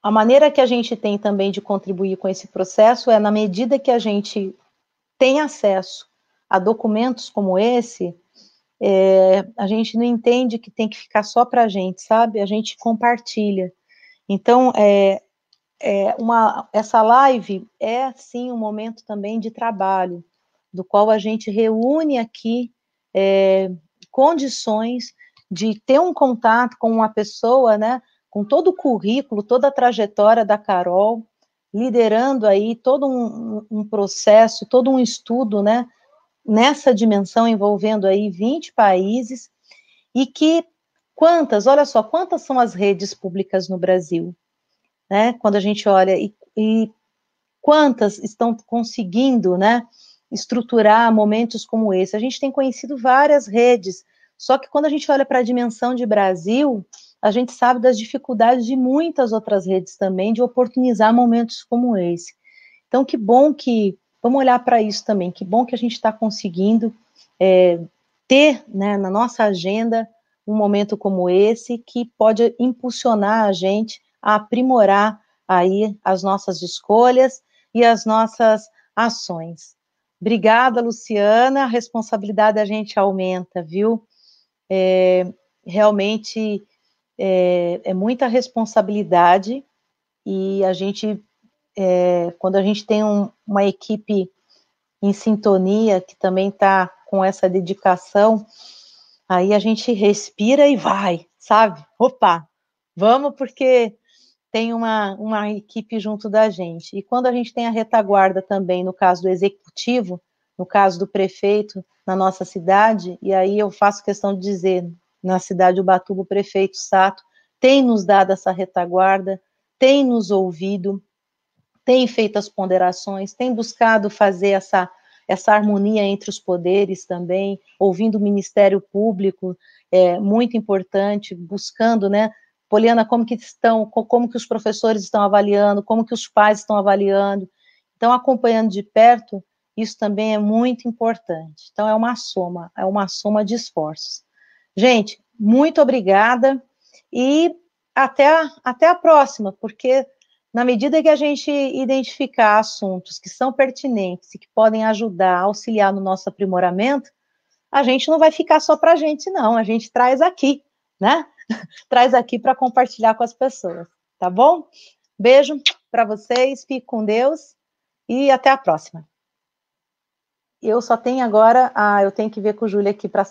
a maneira que a gente tem também de contribuir com esse processo na medida que a gente tem acesso a documentos como esse, a gente não entende que tem que ficar só para a gente, sabe? A gente compartilha. Então, essa live é, sim, um momento também de trabalho, do qual a gente reúne aqui condições de ter um contato com uma pessoa, né, com todo o currículo, toda a trajetória da Carol, liderando aí todo um processo, todo um estudo, né, nessa dimensão envolvendo aí 20 países, e que olha só, quantas são as redes públicas no Brasil, né, quando a gente olha, e quantas estão conseguindo, né, estruturar momentos como esse. A gente tem conhecido várias redes, só que quando a gente olha para a dimensão de Brasil, a gente sabe das dificuldades de muitas outras redes também, de oportunizar momentos como esse. Então, que bom que, vamos olhar para isso também, que bom que a gente está conseguindo ter, né, na nossa agenda um momento como esse, que pode impulsionar a gente a aprimorar aí as nossas escolhas e as nossas ações. Obrigada, Luciana, a responsabilidade da gente aumenta, viu? Realmente é muita responsabilidade, e a gente, quando a gente tem uma equipe em sintonia, que também está com essa dedicação, aí a gente respira e vai, sabe? Opa, vamos, porque tem uma equipe junto da gente. E quando a gente tem a retaguarda também, no caso do executivo, no caso do prefeito, na nossa cidade, e aí eu faço questão de dizer, na cidade de Ubatuba, o prefeito Sato tem nos dado essa retaguarda, tem nos ouvido, tem feito as ponderações, tem buscado fazer essa harmonia entre os poderes também, ouvindo o Ministério Público, muito importante, buscando, né, Poliana, como que os professores estão avaliando, como que os pais estão avaliando. Então, acompanhando de perto, isso também é muito importante. Então, é uma soma de esforços. Gente, muito obrigada, e até a próxima, porque na medida que a gente identificar assuntos que são pertinentes e que podem ajudar, auxiliar no nosso aprimoramento, a gente não vai ficar só para a gente, não. A gente traz aqui, né? Traz aqui para compartilhar com as pessoas, tá bom? Beijo para vocês, fique com Deus e até a próxima. Eu só tenho agora, eu tenho que ver com o Júlio aqui para